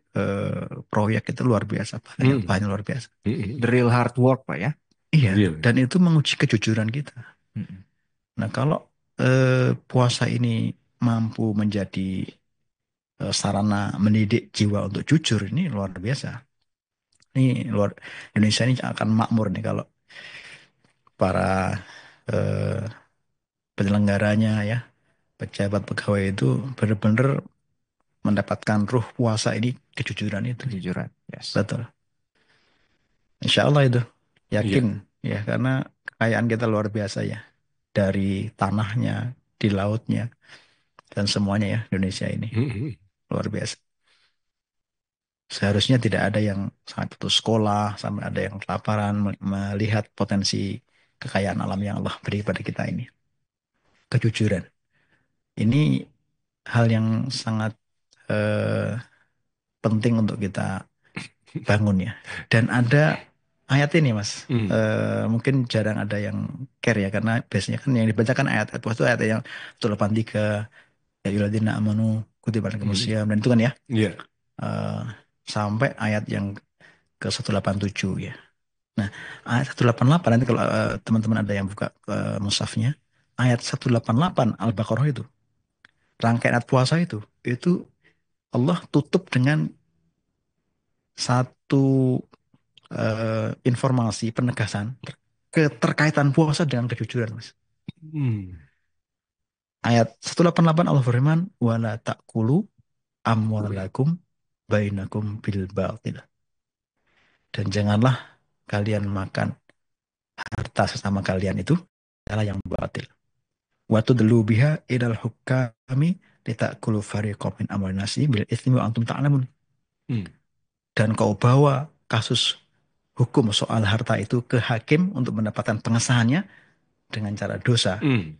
proyek itu luar biasa, Hmm. banyak luar biasa. The real hard work, Pak ya. Iya, Real. dan itu menguji kejujuran kita. Mm-mm. Nah, kalau puasa ini mampu menjadi sarana mendidik jiwa untuk jujur, ini luar biasa. Ini luar Indonesia ini akan makmur nih kalau para eh, penyelenggaranya ya, pejabat pegawai itu benar-benar mendapatkan ruh puasa ini, kejujuran itu. Kejujuran. Yes. Betul. Insya Allah itu. Iya. Yakin ya, karena kekayaan kita luar biasa ya. Dari tanahnya, di lautnya, dan semuanya ya Indonesia ini. Mm-mm. Luar biasa. Seharusnya tidak ada yang sampai putus sekolah, sampai ada yang kelaparan melihat potensi kekayaan alam yang Allah beri pada kita ini. Kejujuran. Ini hal yang sangat eh, penting untuk kita bangun ya. Dan ada ayat ini Mas. Mm. Mungkin jarang ada yang care ya, karena biasanya kan yang dibacakan ayat-ayat puasa itu ayat yang 183, ya ayyuhalladzina amanu kutiba alaikumusiyam, dan itu kan ya Iya. eh, sampai ayat yang ke 187 ya. Nah, ayat 188 nanti kalau teman-teman ada yang buka mushafnya, ayat 188 Al-Baqarah itu, rangkaian ayat puasa itu Allah tutup dengan satu informasi penegasan keterkaitan puasa dengan kejujuran, Mas. Mm. Ayat 188 Allah firman, wala ta'kulu amwalakum bainakum bil batil. Dan janganlah kalian makan harta sesama kalian itu adalah yang batil. Wa tudlu biha ilal hukami litakulu fariqam min amwalin nasi bil itsmi wa antum ta'lamun. Mm. Dan kau bawa kasus hukum soal harta itu ke hakim untuk mendapatkan pengesahannya dengan cara dosa, Mm.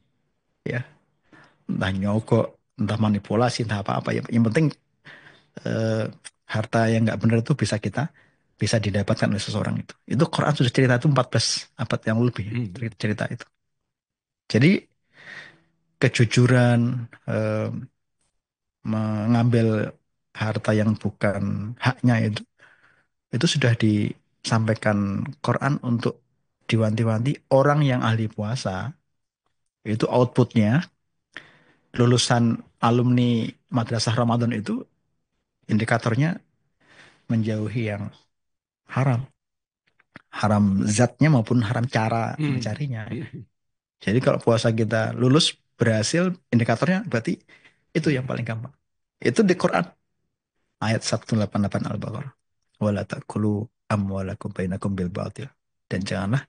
ya. Entah nyogok, entah manipulasi, entah apa-apa. Yang penting eh, harta yang nggak benar itu bisa didapatkan oleh seseorang itu. Itu Quran sudah cerita itu 14 abad yang lebih ya, Mm. cerita itu. Jadi kejujuran, mengambil harta yang bukan haknya itu sudah disampaikan Quran untuk diwanti-wanti orang yang ahli puasa, itu outputnya lulusan alumni madrasah Ramadan itu indikatornya menjauhi yang haram, haram zatnya maupun haram cara Mm. mencarinya. Mm. Jadi kalau puasa kita lulus berhasil, indikatornya berarti itu yang paling gampang. Itu di Quran ayat 188 Al-Baqarah. Wala ta'kulu amwalakum bainakum bil batil. Dan janganlah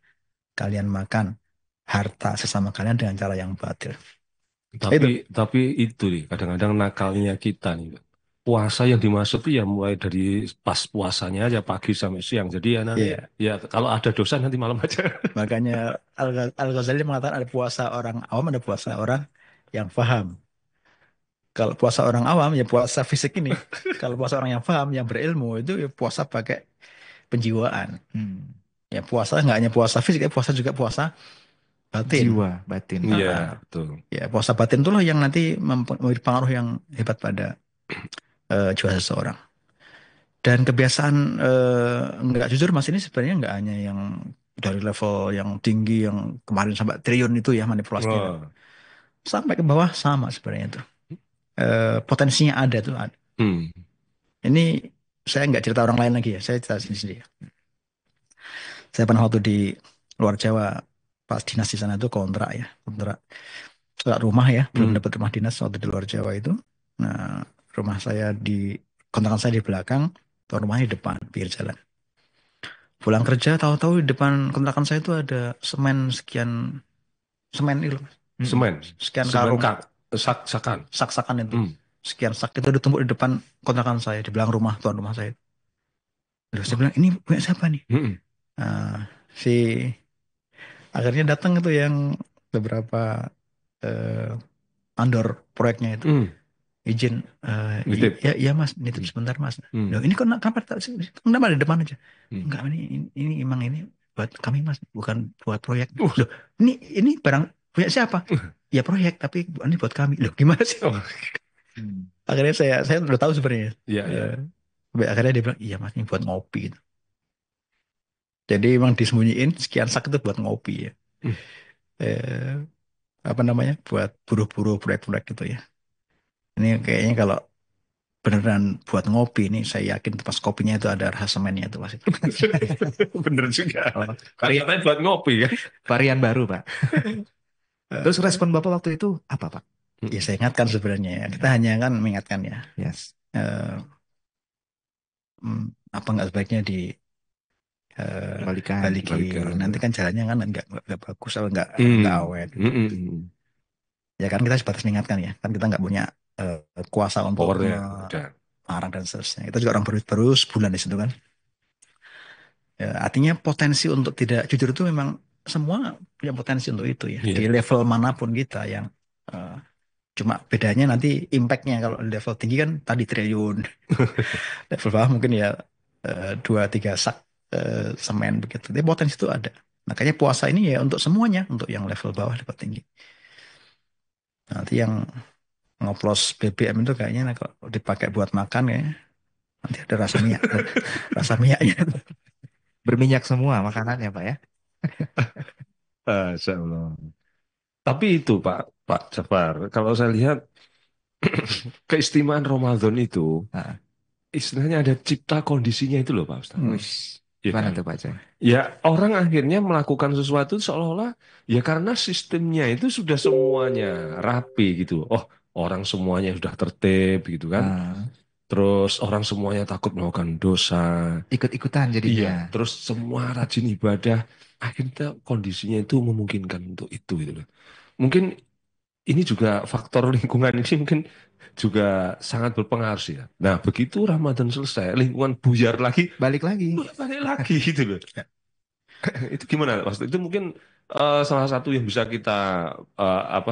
kalian makan harta sesama kalian dengan cara yang batil. Itu. Tapi itu nih kadang-kadang nakalnya kita nih. Puasa yang dimaksud itu ya mulai dari pas puasanya aja pagi sampai siang. Jadi ya nanti Iya. ya kalau ada dosa nanti malam aja. Makanya Al-Ghazali mengatakan ada puasa orang awam, ada puasa orang yang paham. Kalau puasa orang awam ya puasa fisik ini. Kalau puasa orang yang paham, yang berilmu itu ya puasa pakai penjiwaan. Ya puasa nggak hanya puasa fisik, ya puasa juga puasa batin. Jiwa, batin. Iya, Ah, betul. ya puasa batin itulah yang nanti memberi pengaruh yang hebat pada jiwa seseorang. Dan kebiasaan nggak jujur Mas ini sebenarnya nggak hanya yang dari level yang tinggi yang kemarin sampai triliun itu ya manipulasinya, Wah. sampai ke bawah sama sebenarnya itu. Potensinya ada tuh ada. Hmm. Ini saya nggak cerita orang lain lagi ya, saya cerita sendiri. Saya pernah waktu di luar Jawa pas dinas di sana itu kontrak ya, kontrak rumah ya, belum Hmm. dapat rumah dinas waktu di luar Jawa itu. Nah, rumah saya kontrakan saya di belakang, tuan rumahnya di depan, pinggir jalan. Pulang kerja, tahu-tahu di depan kontrakan saya itu ada semen itu, Semen. sekian Semen karung, sak-sakan. sak-sakan itu, Hmm. sekian sak itu ditumpuk di depan kontrakan saya, di belakang rumah tuan rumah saya. Terus saya bilang, ini punya siapa nih? Hmm. Nah, si akhirnya datang itu yang beberapa eh, mandor proyeknya itu. Hmm. Izin, Nitip. ya mas, nitip sebentar mas. Hmm. Loh, ini kok kenapa kenapa di depan aja? Hmm. Enggak, ini emang ini buat kami mas, bukan buat proyek. Uh. Loh, ini barang punya siapa? Ya proyek, tapi ini buat kami. Loh, gimana sih? Oh. Akhirnya saya udah tahu sebenarnya. Iya, iya. Sampai akhirnya dia bilang, iya mas, ini buat ngopi. Gitu. Jadi emang disembunyiin sekian sak itu buat ngopi ya. Hmm. Apa namanya? Buat buruh-buruh proyek-proyek gitu ya. Ini kayaknya kalau beneran buat ngopi nih, saya yakin pas kopinya itu ada rasa semennya itu pasti. Bener juga. Oh, Katanya buat ngopi kan. Varian baru, Pak. Terus respon Bapak waktu itu apa, Pak? ya saya ingatkan sebenarnya ya. Kita hanya kan mengingatkan ya. Yes. Eh, apa nggak sebaiknya di Balikan. balikin. Nanti kan jalannya kan nggak bagus atau nggak awet. Gitu. Ya kan kita sebatas mengingatkan ya. Kan kita nggak punya kuasa untuk Powernya udah. melarang dan seterusnya. Kita juga orang baru sebulan di situ kan. Ya, artinya potensi untuk tidak jujur itu memang semua punya potensi untuk itu ya. Iya. Di level manapun kita yang cuma bedanya nanti impactnya kalau di level tinggi kan tadi triliun. Level bawah mungkin ya 2-3 sak semen begitu. Tapi potensi itu ada. Makanya puasa ini ya untuk semuanya, untuk yang level bawah, level tinggi. Nanti yang ngoplos BBM itu kayaknya kalau dipakai buat makan ya nanti ada rasa minyak, rasa minyaknya. Berminyak semua makanannya, Pak ya. Masya Allah. Tapi itu Pak Jafar, kalau saya lihat keistimewaan Ramadan itu, Nah. istilahnya ada cipta kondisinya itu loh Pak Ustaz. Wish. Ya Gimana kan? tuh, Pak Ceng? Ya orang akhirnya melakukan sesuatu seolah-olah ya karena sistemnya itu sudah semuanya rapi gitu. Oh, orang semuanya sudah tertib gitu kan. Terus orang semuanya takut melakukan dosa. Ikut-ikutan Iya, jadinya. terus semua rajin ibadah. Akhirnya kondisinya itu memungkinkan untuk itu gitu loh. Mungkin ini juga faktor lingkungan ini mungkin juga sangat berpengaruh sih ya. Nah, begitu Ramadan selesai, lingkungan buyar lagi, Balik lagi. balik lagi gitu loh. Itu gimana, Mas? Itu mungkin salah satu yang bisa kita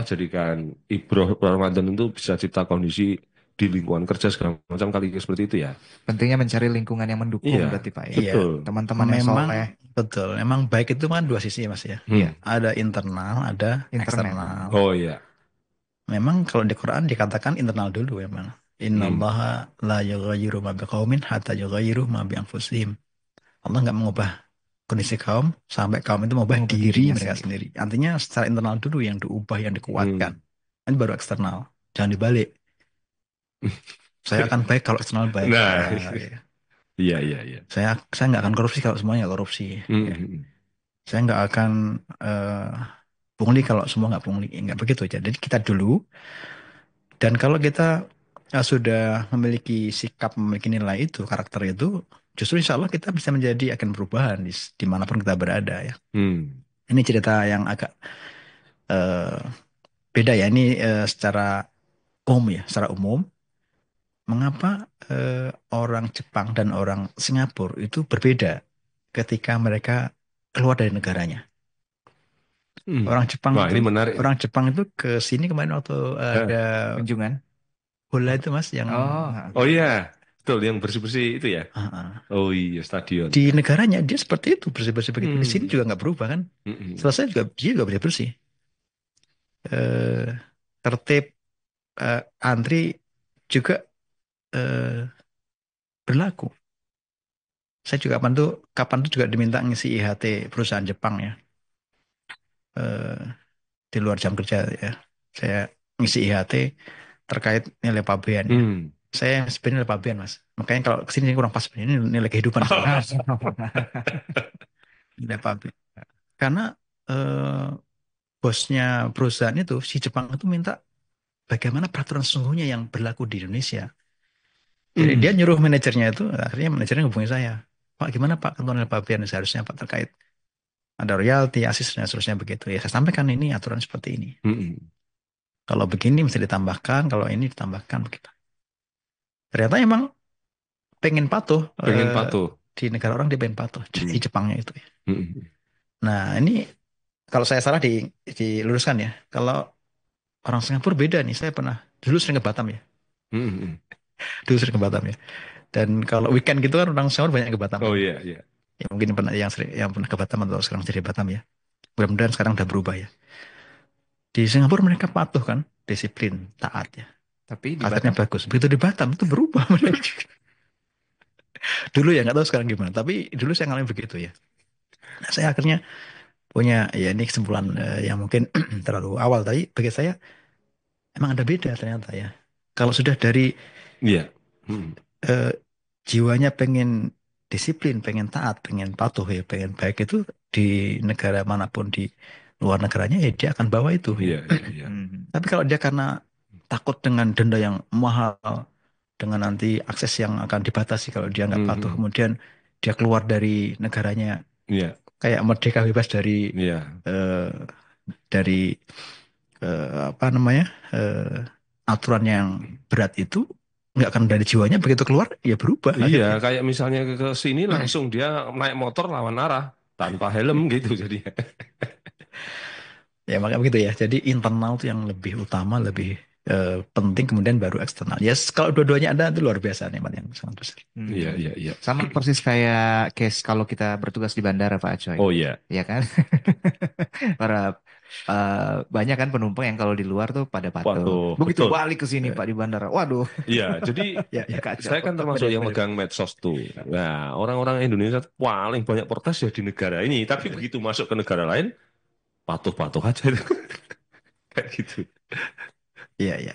jadikan ibroh Ramadan itu bisa cipta kondisi di lingkungan kerja segala macam kali seperti itu ya. Pentingnya mencari lingkungan yang mendukung Iya, berarti, Pak ya. Iya. betul. Teman-teman yang Memang soleh. betul. Memang baik itu kan dua sisi mas ya. Iya. Ada internal, ada Internet. eksternal. Oh iya. Memang kalau di Quran dikatakan internal dulu memang. Innallaha la yughayyiru ma biqaumin hatta yughayyiru ma bi anfusihim. Allah nggak mengubah kondisi kaum sampai kaum itu mengubah Mengubah diri dirinya mereka sendiri. Artinya secara internal dulu yang diubah, yang dikuatkan. Ini baru eksternal. Jangan dibalik. Saya akan baik kalau eksternal baik. Nah, Ya. iya. Saya nggak akan korupsi kalau semuanya nggak korupsi. Ya. Saya nggak akan pungli kalau semua nggak pungli. Nggak begitu aja. Jadi kita dulu. Dan kalau kita sudah memiliki sikap, memiliki nilai itu, karakter itu, justru insya Allah kita bisa menjadi agen perubahan dimanapun kita berada ya. Ini cerita yang agak beda ya. Ini secara umum ya, secara umum. Mengapa orang Jepang dan orang Singapura itu berbeda ketika mereka keluar dari negaranya? Orang Jepang Wah, itu, ini menarik. orang Jepang itu ke sini kemarin waktu ada kunjungan. bola itu mas yang Oh iya, betul yang bersih-bersih itu ya. Oh iya, stadion. Di negaranya dia seperti itu, bersih-bersih begitu. Di sini juga nggak berubah kan. Selesai juga dia juga bersih. Tertib, antri juga berlaku. Saya juga kapan tuh juga diminta ngisi IHT perusahaan Jepang ya. Di luar jam kerja ya. Saya ngisi IHT terkait nilai pabean ya. Saya sebenarnya nilai pabean mas. Makanya kalau kesini kurang pas. Ini nilai kehidupan. Nilai pabean. Karena bosnya perusahaan itu, si Jepang itu minta bagaimana peraturan sesungguhnya yang berlaku di Indonesia. Jadi dia nyuruh manajernya itu, akhirnya manajernya hubungi saya. Pak, gimana Pak ketentuan pabean seharusnya Pak terkait ada royalti, asis dan seterusnya begitu. Ya saya sampaikan ini aturan seperti ini. Kalau begini mesti ditambahkan, kalau ini ditambahkan begitu. Ternyata emang pengen patuh. Di negara orang dia pengen patuh. Di Jepangnya itu. Nah ini kalau saya salah diluruskan ya. Kalau orang Singapura beda nih. Saya pernah dulu sering ke Batam ya. Dulu sering ke Batam ya. Dan kalau weekend gitu kan orang Singapura banyak ke Batam. Oh iya. Ya, mungkin pernah yang pernah ke Batam atau sekarang jadi Batam ya. Mudah-mudahan sekarang udah berubah ya. Di Singapura mereka patuh kan, disiplin, taat ya. Tapi di Batam bagus. Begitu di Batam itu berubah mereka. Dulu ya nggak tahu sekarang gimana. Tapi dulu saya ngalamin begitu ya. Nah, saya akhirnya punya ya ini kesimpulan yang mungkin terlalu awal tadi bagi saya emang ada beda ternyata ya. Kalau sudah dari Hmm. eh, jiwanya pengen disiplin, pengen taat, pengen patuh ya, pengen baik itu di negara manapun di luar negaranya ya dia akan bawa itu ya. Iya, iya, iya. Tapi kalau dia karena takut dengan denda yang mahal, dengan nanti akses yang akan dibatasi kalau dia nggak patuh, Mhm. kemudian dia keluar dari negaranya Iya, kayak merdeka bebas iya. eh, dari apa namanya aturan yang berat itu nggak akan dari jiwanya begitu keluar ya berubah Iya, akhirnya. kayak misalnya ke sini langsung dia naik motor lawan arah tanpa helm gitu jadi. Ya makanya begitu ya. Jadi internal tuh yang lebih utama, lebih penting, kemudian baru eksternal. Ya kalau dua-duanya ada itu luar biasa nikmat yang sangat besar. Iya, Hmm. iya, iya. Sama persis kayak case kalau kita bertugas di bandara Pak Acoy. Oh iya, Ya kan? Para banyak kan penumpang yang kalau di luar tuh pada patuh. patuh, Begitu betul. balik ke sini Pak di bandara. Waduh, Iya, jadi Ya, ya. kacau. saya kan termasuk yang Benar-benar. megang medsos tuh. Nah, orang-orang Indonesia tuh paling banyak protes ya di negara ini. Tapi begitu masuk ke negara lain, patuh-patuh aja itu. Kayak gitu. Iya, iya.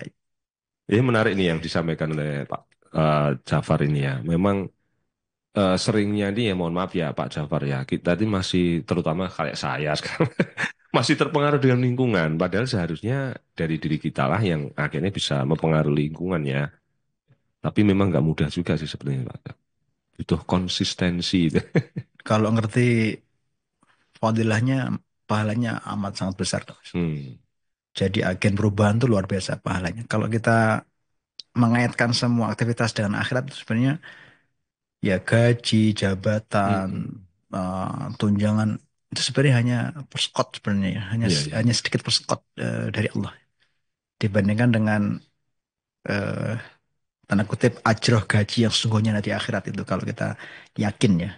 Ini menarik nih yang disampaikan oleh Pak Jafar ini ya. Memang seringnya ini ya mohon maaf ya Pak Jafar ya. Kita ini masih terutama kayak saya sekarang masih terpengaruh dengan lingkungan. Padahal seharusnya dari diri kita lah yang akhirnya bisa mempengaruhi lingkungan ya. Tapi memang nggak mudah juga sih sebenarnya Pak. Butuh konsistensi. Kalau ngerti fadilahnya, pahalanya amat sangat besar. Hmm. Jadi agen perubahan tuh luar biasa pahalanya. Kalau kita mengaitkan semua aktivitas dengan akhirat itu sebenarnya ya gaji, jabatan, Hmm. tunjangan itu sebenarnya hanya persekot sebenarnya ya, hanya Iya, iya. hanya sedikit persekot dari Allah dibandingkan dengan eh, tanda kutip ajroh gaji yang sesungguhnya nanti akhirat itu kalau kita yakin ya.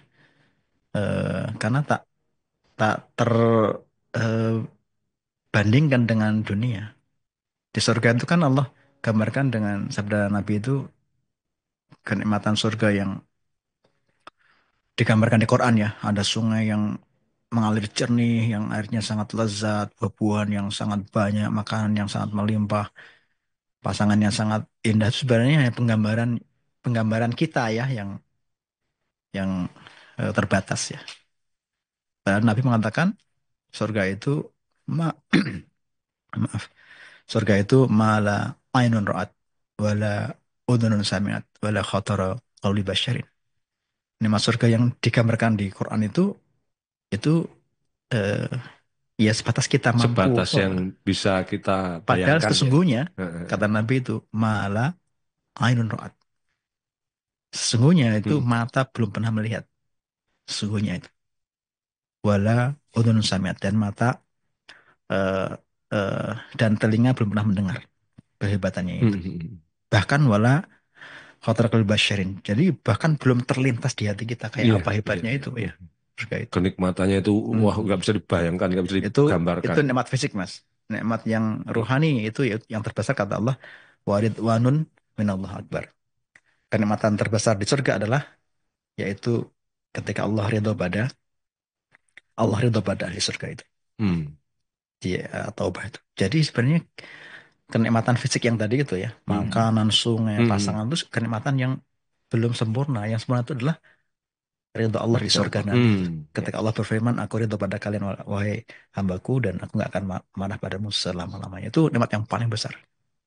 Karena tak tak terbandingkan dengan dunia. Di surga itu kan Allah gambarkan dengan sabda Nabi itu kenikmatan surga yang digambarkan di Quran ya. Ada sungai yang mengalir jernih, yang airnya sangat lezat, buah-buahan yang sangat banyak, makanan yang sangat melimpah, pasangan yang sangat indah. Itu sebenarnya hanya penggambaran penggambaran kita ya yang terbatas ya. Padahal Nabi mengatakan surga itu ma maaf, surga itu mala ainun ra'at wala udhunun sami'at wala khatara qauli basyarin. Nikmat surga yang digambarkan di Quran itu eh, ya sebatas kita mampu. Sebatas yang bisa kita Padahal bayangkan ya. sesungguhnya Heeh. kata Nabi itu mala ainun ra'at. Sesungguhnya itu Hmm. mata belum pernah melihat. Sesungguhnya itu wala udhunun sami'at dan mata eh, eh, dan telinga belum pernah mendengar kehebatannya Hmm. itu. Hmm. Bahkan wala khatar qalbi basyarin. Jadi bahkan belum terlintas di hati kita kayak Iya, apa iya, hebatnya iya. itu ya. Surga itu. Kenikmatannya itu, wah Hmm. nggak bisa dibayangkan, nggak bisa Itu digambarkan. itu nikmat fisik, Mas. Nikmat yang rohani itu ya yang terbesar kata Allah waridwanun minallah akbar. Kenikmatan terbesar di surga adalah yaitu ketika Allah ridho pada di surga itu. Hmm. Di Taubah itu. Jadi sebenarnya kenikmatan fisik yang tadi itu ya, Hmm. makanan, sungai, Hmm. pasangan itu kenikmatan yang belum sempurna. Yang sempurna itu adalah ridho Allah di Ridho surga Allah. nanti. Ya. Ketika Allah berfirman, aku ridho pada kalian wahai hambaku dan aku nggak akan marah padamu selama-lamanya. Itu nikmat yang paling besar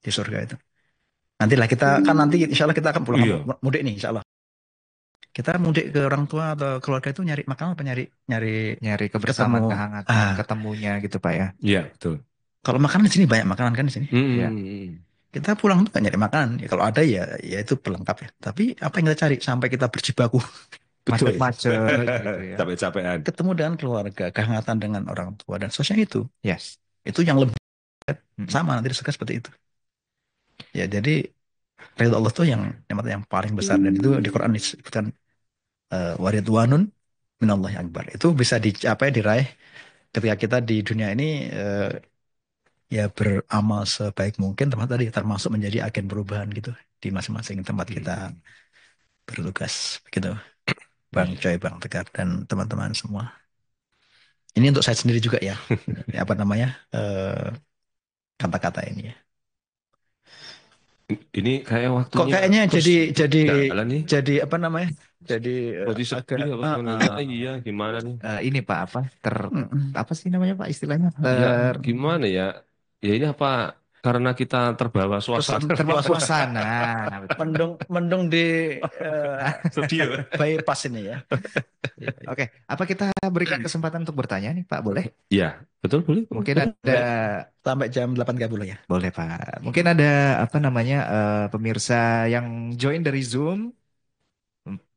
di surga itu. Nantilah kita kan nanti insya Allah kita akan pulang Iya. mudik nih insya Allah. Kita mudik ke orang tua atau keluarga itu nyari makan apa nyari nyari Nyari ketemu. kebersamaan, kehangatan, Ah, ketemunya gitu Pak ya. Iya, betul. kalau makanan di sini banyak makanan kan di sini. Ya. Hmm. Kita pulang tuh nggak nyari makanan. Ya, kalau ada ya itu pelengkap ya. Tapi apa yang kita cari sampai kita berjibaku Betul. Macet-macet gitu ya. Capek-capean. ketemu dengan keluarga, kehangatan dengan orang tua dan sosial Yes. itu yang lebih Mm-mm. sama nanti di surga seperti itu. Ya jadi ridho Allah tuh yang nikmat yang paling besar dan itu di Quran disebutkan waridwanun minallahi akbar. Itu bisa dicapai diraih ketika kita di dunia ini ya beramal sebaik mungkin termasuk menjadi agen perubahan gitu di masing-masing tempat kita Hmm. bertugas begitu. Bang Coy, Bang Tegar dan teman-teman semua. Ini untuk saya sendiri juga ya. Apa namanya? Kata-kata ini ya. Ini kayak Kok waktunya kayaknya terus jadi jalan nih. jadi apa namanya? Jadi Jadi agak sedih apa gimana? Ya iya, gimana nih? Ini Pak mm, apa sih namanya Pak istilahnya? Ya gimana ya? Ya ini apa? Karena kita terbawa suasana Terbawa terbawa suasana. Betul. mendung mendung di studio. bypass ini ya. Iya, iya. Oke, apa kita berikan kesempatan untuk bertanya nih Pak? Boleh? Ya, betul boleh. Mungkin ada Boleh. Sampai jam 8.30 ya. Boleh Pak. Mungkin ada apa namanya pemirsa yang join dari Zoom.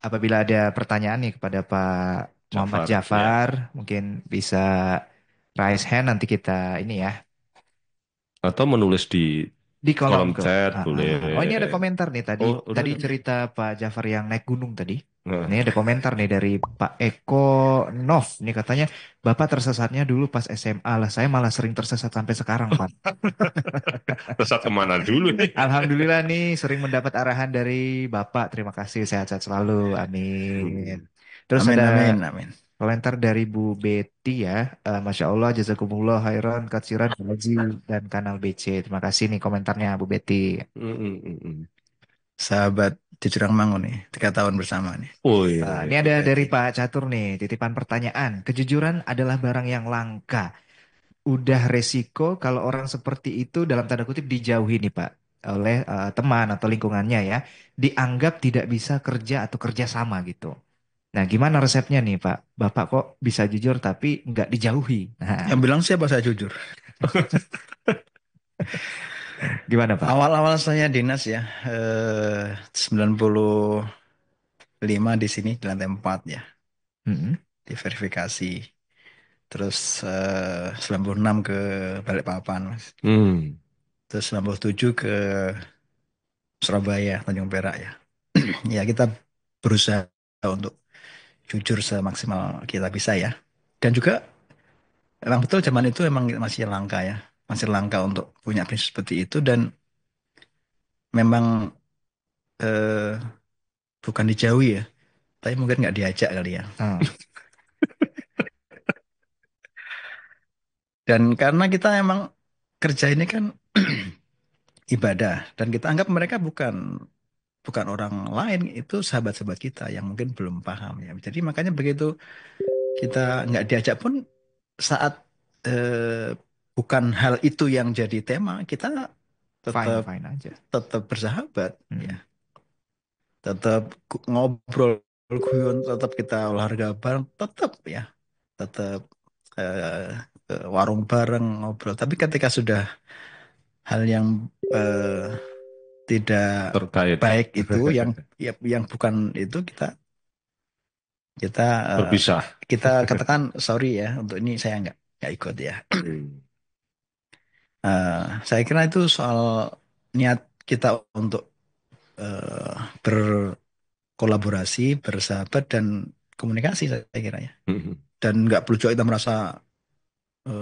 Apabila ada pertanyaan nih kepada Pak Muhammad Jafar, ya. Jafar, mungkin bisa raise hand nanti kita ini ya Atau menulis di di kolom kolom ke. chat Ah, ah, boleh. ah. Oh ini ada komentar nih tadi. Oh, udah Tadi ada. cerita Pak Jafar yang naik gunung tadi. Ini Nah, ada komentar nih dari Pak Eko Nov. Ini katanya Bapak tersesatnya dulu pas SMA lah. Saya malah sering tersesat sampai sekarang Pak. pesat kemana dulu nih? Alhamdulillah nih sering mendapat arahan dari Bapak. Terima kasih sehat-sehat selalu. Amin. Hmm. Terus Amin, ada amin, amin. komentar dari Bu Betty ya. Masya Allah, jazakumullah khairan, katsiran, haji, dan kanal BC. Terima kasih nih komentarnya Bu Betty. Sahabat di Jurangmangu nih, 3 tahun bersama nih. Oh iya, Ini Bu ada dari Betty. Pak Catur nih, titipan pertanyaan. Kejujuran adalah barang yang langka. Udah resiko kalau orang seperti itu dalam tanda kutip dijauhi nih Pak. Oleh teman atau lingkungannya ya. Dianggap tidak bisa kerja atau kerja sama gitu. Nah, gimana resepnya nih Pak? Bapak kok bisa jujur tapi nggak dijauhi? Nah, Yang bilang siapa saya jujur. gimana Pak? Awal-awal saya dinas ya, 95 di sini di lantai 4 ya, Mm-mm. diverifikasi. Terus 96 ke Balikpapan, Mas. Hmm. Terus 97 ke Surabaya, Tanjung Perak ya. Ya kita berusaha untuk jujur semaksimal kita bisa ya. Dan juga emang betul zaman itu emang masih langka ya. Masih langka untuk punya prinsip seperti itu dan memang eh, bukan dijauhi ya. Tapi mungkin nggak diajak kali ya. Ah, Dan karena kita emang kerja ini kan ibadah dan kita anggap mereka bukan bukan orang lain, itu sahabat-sahabat kita yang mungkin belum paham ya. Jadi makanya begitu kita nggak diajak pun saat bukan hal itu yang jadi tema, kita fine, tetap fine aja. tetap bersahabat ya, Mm. tetap ngobrol guyon, tetap kita olahraga bareng, tetap ya, tetap ke warung bareng ngobrol. Tapi ketika sudah hal yang tidak Terkait baik itu, yang bukan itu, kita eh, berpisah. kita katakan sorry ya, untuk ini saya nggak ikut ya. Hmm. Eh, saya kira itu soal niat kita untuk eh, berkolaborasi, bersahabat dan komunikasi, saya kira ya. Hmm. Dan nggak perlu juga kita merasa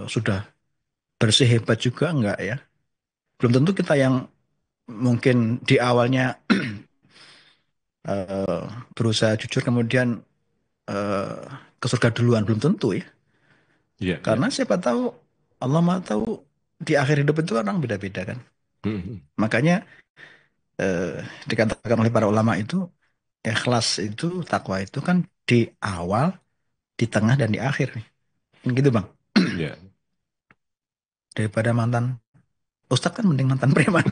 sudah bersih hebat juga nggak ya. Belum tentu kita yang mungkin di awalnya eh, berusaha jujur kemudian eh, ke surga duluan, belum tentu ya. Iya, iya. Karena siapa tahu Allah Maha tahu di akhir hidup itu orang beda-beda kan. Hmm. Makanya eh, dikatakan oleh para ulama itu ikhlas itu, takwa itu kan di awal, di tengah dan di akhir nih. Kan gitu Bang. Iya. Daripada mantan ustadz kan mending mantan preman.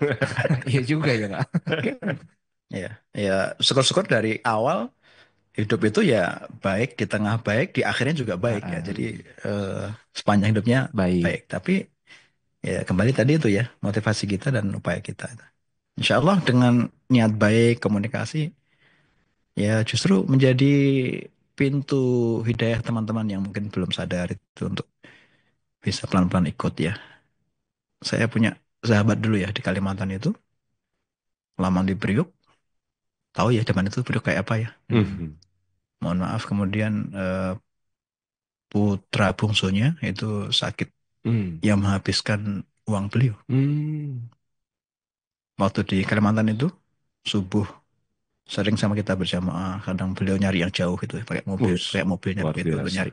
Iya juga ya Pak. Ya, ya syukur-syukur dari awal hidup itu ya baik, di tengah baik, di akhirnya juga Ah, baik ya. ah. Jadi sepanjang hidupnya Baik. baik. Tapi ya kembali tadi itu ya, motivasi kita dan upaya kita. Insya Allah dengan niat baik, komunikasi, ya justru menjadi pintu hidayah teman-teman yang mungkin belum sadar itu untuk bisa pelan-pelan ikut ya. Saya punya sahabat dulu ya di Kalimantan itu, lama di Priuk, tahu ya zaman itu Priuk kayak apa ya. Hmm. Mohon maaf, kemudian putra bungsunya itu sakit Hmm. yang menghabiskan uang beliau. Hmm. Waktu di Kalimantan itu, subuh sering sama kita berjamaah, kadang beliau nyari yang jauh itu pakai mobil, Us, kayak mobilnya luar begitu biasa. nyari.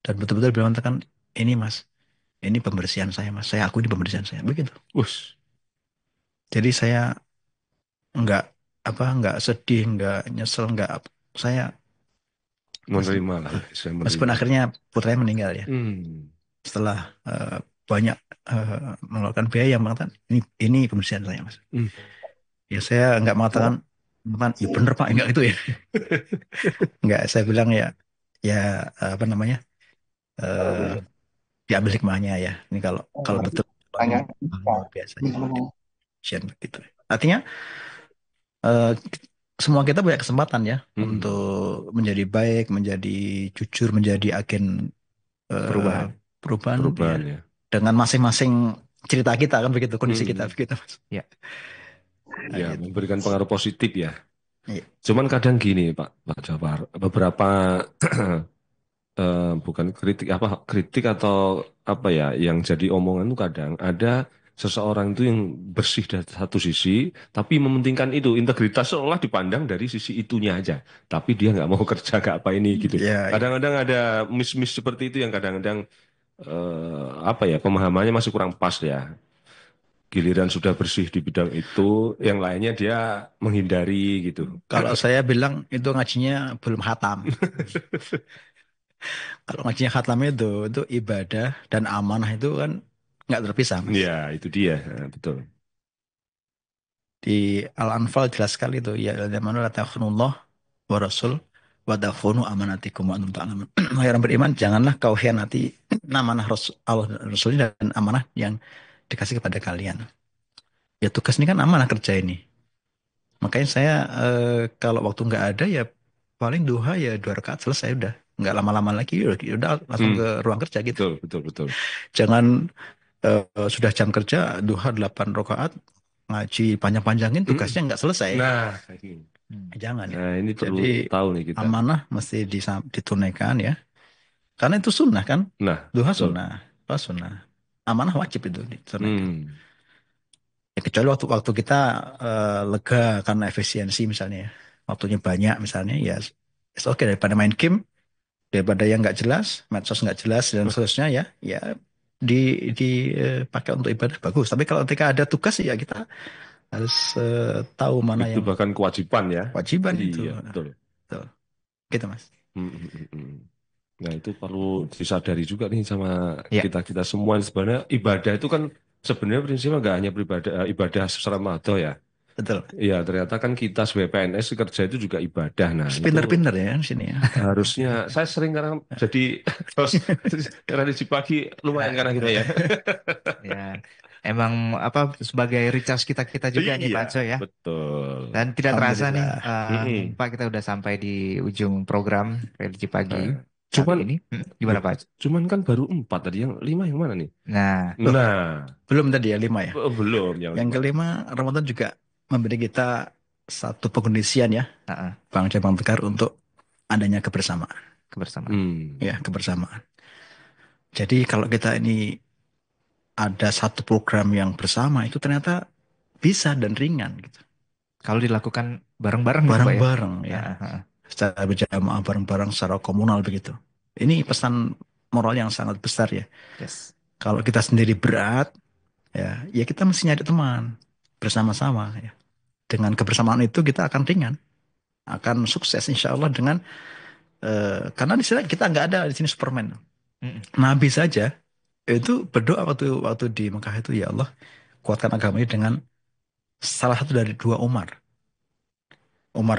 Dan betul-betul beliau mengatakan, ini mas, ini pembersihan saya mas, saya akui ini pembersihan saya, begitu. Us. Jadi saya nggak nggak sedih, nggak nyesel, nggak saya Menerima lah, saya meskipun menerima. akhirnya putranya meninggal ya Hmm. setelah banyak mengeluarkan biaya yang mengatakan ini pembersihan saya mas. Hmm. Ya saya nggak mengatakan ya bener pak enggak itu ya. Nggak, saya bilang ya ya apa namanya eh diambil hikmahnya ya. Ini kalau kalau betul luar biasa ya pembersihan begitu. Artinya eh, semua kita punya kesempatan ya Hmm. untuk menjadi baik, menjadi jujur, menjadi agen eh, Perubahan. perubahan ya Perubahan ya. dengan masing-masing cerita kita kan begitu, kondisi kita Hmm. begitu mas. Ya. Nah, Ya, gitu. memberikan pengaruh positif ya. Iya. Cuman kadang gini, Pak Jafar, beberapa bukan kritik apa kritik atau apa ya yang jadi omongan itu kadang ada seseorang itu yang bersih dari satu sisi, tapi mementingkan itu integritas seolah dipandang dari sisi itunya aja, tapi dia nggak mau kerja nggak apa ini gitu. Iya, iya. Kadang-kadang ada miss-miss seperti itu yang kadang-kadang apa ya pemahamannya masih kurang pas ya. Giliran sudah bersih di bidang itu, yang lainnya dia menghindari gitu. Kalau saya bilang itu ngajinya belum khatam. Kalau ngajinya khatam itu ibadah dan amanah itu kan nggak terpisah, Mas. Ya, itu dia. Nah, betul. Di Al-Anfal jelas sekali itu ya ayyuhallazina la takhunullah wa rasul wa takhunu amanatikum wa antum ta'lamun. Wahai orang beriman, janganlah kau khianati amanah Rasul Allah dan Rasulnya dan amanah yang dikasih kepada kalian. Ya tugas ini kan amanah kerja ini. Makanya saya kalau waktu nggak ada ya paling duha ya 2 rakaat selesai udah. Nggak lama-lama lagi udah langsung ke Hmm, ruang kerja gitu. betul, betul, betul. Jangan sudah jam kerja duha 8 rakaat ngaji panjang-panjangin Hmm. tugasnya nggak selesai. Nah, ini. Hmm. Jangan ya. Nah, ini perlu Jadi tahu nih kita. amanah mesti ditunaikan ya. Karena itu sunnah kan. Nah, Duha betul. sunnah. Duha sunnah. Amanah wajib itu ditunaikan. Hmm, Ya, kecuali waktu kita lega karena efisiensi misalnya ya. Waktunya banyak misalnya ya it's okay daripada main game, daripada yang nggak jelas, medsos nggak jelas dan seterusnya ya, ya dipakai untuk ibadah bagus. Tapi kalau ketika ada tugas ya kita harus tahu mana itu yang bahkan kewajiban ya. kewajiban itu. Iya, betul. Betul. Gitu Mas. Hmm. Nah, itu perlu disadari juga nih sama Ya. kita-kita semua. Sebenarnya ibadah itu kan sebenarnya prinsipnya nggak hanya ibadah secara mata ya. Betul. Iya, ternyata kan kita sebagai PNS kerja itu juga ibadah. Nah, Harus itu pinter-pinter ya di sini ya. harusnya saya sering karena jadi host religi pagi lumayan karena kita ya. Ya. Emang apa sebagai recharge kita juga nih Iya, Pak Coy ya. betul. Dan tidak terasa nih Alhamdulillah. Mm-mm. Pak kita udah sampai di ujung program religi pagi Nah, kali cuman ini. Gimana Pak? cuman kan baru 4 tadi, yang 5 yang mana nih? Nah, Loh, Nah, belum tadi ya 5 ya. belum yang Yang 5. kelima, Ramadan juga memberi kita satu pengkondisian ya, Bang Jabang Bekar untuk adanya kebersamaan. kebersamaan. Ya, kebersamaan. Jadi kalau kita ini ada satu program yang bersama itu ternyata bisa dan ringan gitu. Kalau dilakukan bareng-bareng gitu Pak ya. Bareng-bareng ya. Heeh. Secara berjamaah bareng-bareng secara komunal begitu. Ini pesan moral yang sangat besar ya. Yes. Kalau kita sendiri berat ya kita mesti nyari teman bersama-sama ya. Dengan kebersamaan itu kita akan ringan, akan sukses insya Allah dengan karena di sini kita nggak ada di sini Superman. Mm-mm. Nabi saja itu berdoa waktu di Mekah itu ya Allah kuatkan agama ini dengan salah satu dari dua Umar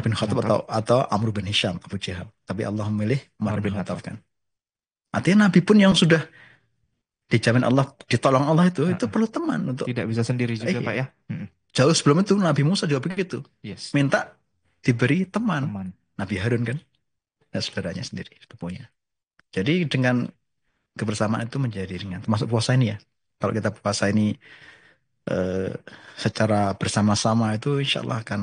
bin Khattab atau Amr bin Hisham Abu Jahal. Tapi Allah memilih Umar bin Khattab kan. Artinya Nabi pun yang sudah dijamin Allah, ditolong Allah itu perlu teman untuk Tidak bisa sendiri juga Pak ya. Jauh sebelum itu Nabi Musa juga begitu. Yes. Minta diberi teman. Nabi Harun kan dan saudaranya sendiri sepupunya. Jadi dengan kebersamaan itu menjadi ringan. Termasuk puasa ini ya. Kalau kita puasa ini secara bersama-sama itu insya Allah akan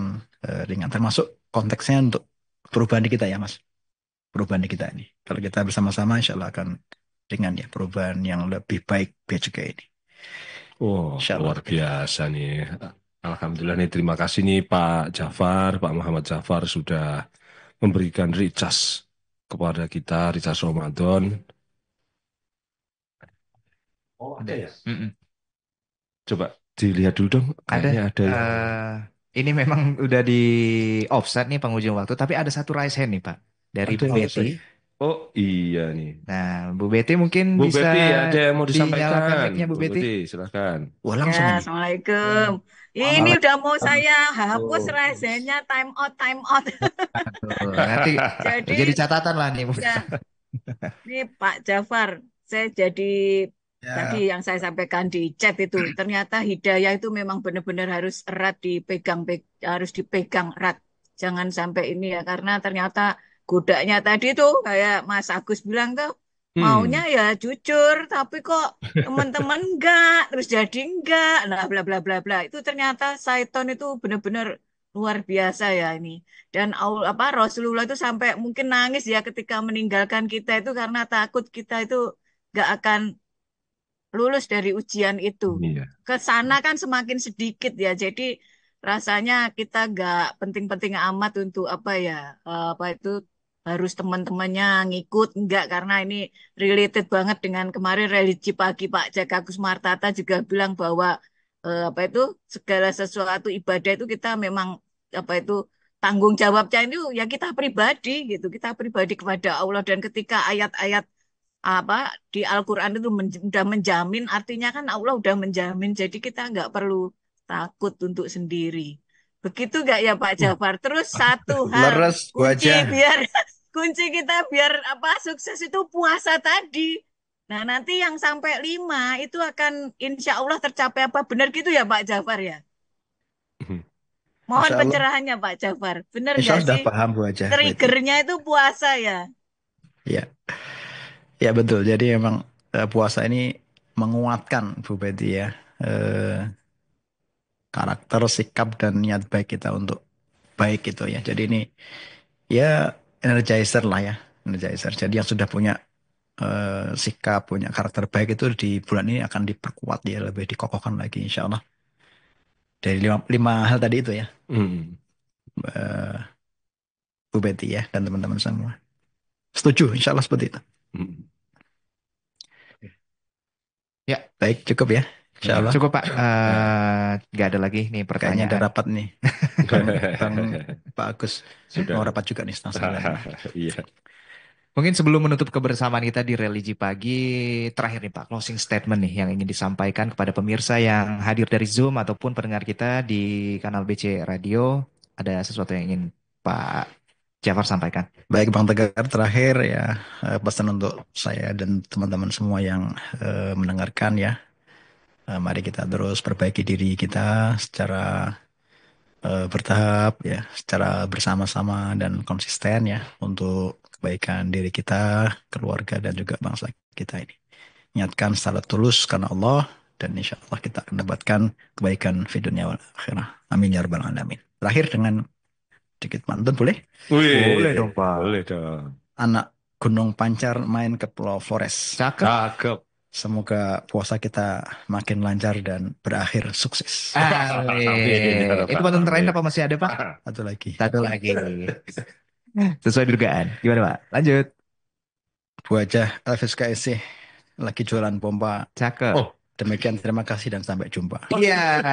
ringan. Termasuk konteksnya untuk perubahan di kita ya Mas. Perubahan di kita ini. Kalau kita bersama-sama insya Allah akan ringan ya. Perubahan yang lebih baik biar juga ini. Oh, luar biasa nih. Alhamdulillah nih, terima kasih nih Pak Jafar, Pak Muhammad Jafar sudah memberikan recharge kepada kita, recharge Ramadan. Oh, ada ya? Mm-mm. Coba Dilihat dulu dong, Ada. kayaknya ada yang Ini memang udah di offset nih penghujung waktu, tapi ada satu raise hand nih Pak dari ada Bu yang Betty. Oh iya nih. Nah, Bu Betty mungkin Bu bisa Betty ada yang mau dinyalakan disampaikan. mic-nya Bu Bu Betty. Betty, silakan. Wah Ya, langsung ini. Assalamualaikum. Ini Waalaikumsalam. udah mau saya hapus resennya time out, time out. Aduh, nanti Jadi, jadi catatan lah nih Bu. ya, ini Pak Jafar, saya jadi tadi Ya. yang saya sampaikan di chat itu, ternyata hidayah itu memang benar-benar harus erat dipegang, harus dipegang erat. Jangan sampai ini ya, karena ternyata godanya tadi tuh kayak Mas Agus bilang tuh, maunya Hmm. ya jujur, tapi kok teman-teman enggak, terus jadi enggak, nah bla bla bla bla. Itu ternyata Syaiton itu benar-benar luar biasa ya ini. Dan apa Rasulullah itu sampai mungkin nangis ya ketika meninggalkan kita itu karena takut kita itu nggak akan lulus dari ujian itu. Iya. Ke sana kan semakin sedikit ya. Jadi rasanya kita nggak penting-penting amat untuk apa ya, apa itu harus teman-temannya ngikut enggak karena ini related banget dengan kemarin religi pagi Pak Jagakus Martata juga bilang bahwa apa itu segala sesuatu ibadah itu kita memang apa itu tanggung jawabnya itu ya kita pribadi gitu kita pribadi kepada Allah dan ketika ayat-ayat apa di Al-Quran itu udah menjamin artinya kan Allah udah menjamin jadi kita nggak perlu takut untuk sendiri begitu nggak ya Pak Jafar terus satu hal Leres kunci wajah. biar kunci kita biar apa sukses itu puasa tadi nah nanti yang sampai 5 itu akan insya Allah tercapai apa benar gitu ya Pak Jafar ya mohon Insya Allah. pencerahannya Pak Jafar benar Insya nggak Allah sudah sih paham Bu Wajah. Betty. triggernya itu puasa ya Ya, ya betul. Jadi memang puasa ini menguatkan Bu Betty ya. Karakter, sikap, dan niat baik kita untuk baik gitu ya. Jadi ini ya energizer lah ya. Energizer. Jadi yang sudah punya sikap, punya karakter baik itu di bulan ini akan diperkuat ya. Lebih dikokohkan lagi insya Allah. Dari lima hal tadi itu ya. Hmm. Bu Betty ya dan teman-teman semua. Setuju insya Allah seperti itu. Hmm. Ya, Baik cukup ya. Insya Allah. cukup Pak. Nggak ada lagi nih Kayaknya pertanyaan. ada rapat nih. Bang Pak Agus. Sudah. Mau rapat juga nih setengah 9. Iya. Mungkin sebelum menutup kebersamaan kita di Religi Pagi, terakhir nih Pak, closing statement nih yang ingin disampaikan kepada pemirsa yang hadir dari Zoom ataupun pendengar kita di kanal BC Radio. Ada sesuatu yang ingin Pak Jafar sampaikan. Baik Bang Tegar, terakhir ya pesan untuk saya dan teman-teman semua yang mendengarkan ya. Mari kita terus perbaiki diri kita secara bertahap ya, secara bersama-sama dan konsisten ya untuk kebaikan diri kita, keluarga dan juga bangsa kita ini. Niatkan secara tulus karena Allah dan insya Allah kita akan dapatkan kebaikan di dunia wal akhirah. Amin ya rabbal alamin. Terakhir dengan sedikit pantun boleh? Wih, Boleh dong, Pak. Boleh dong. Anak Gunung Pancar main ke Pulau Flores. Cakep. Cakep. Semoga puasa kita makin lancar dan berakhir sukses. Amin. Itu pantun terakhir apa masih ada Pak? Satu lagi. Satu lagi. Sesuai dugaan. Gimana Pak? Lanjut. Bu Wajah LVSKSC lagi jualan pompa. Cakep. Oh. Demikian terima kasih dan sampai jumpa. Iya.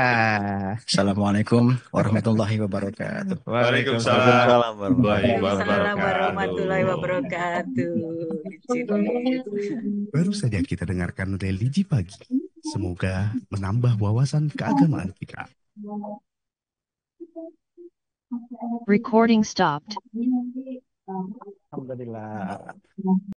Assalamualaikum warahmatullahi wabarakatuh. Waalaikumsalam Waalaikumsalam warahmatullahi wabarakatuh. Baru saja kita dengarkan Religi Pagi. Semoga menambah wawasan keagamaan kita. Recording stopped. Alhamdulillah.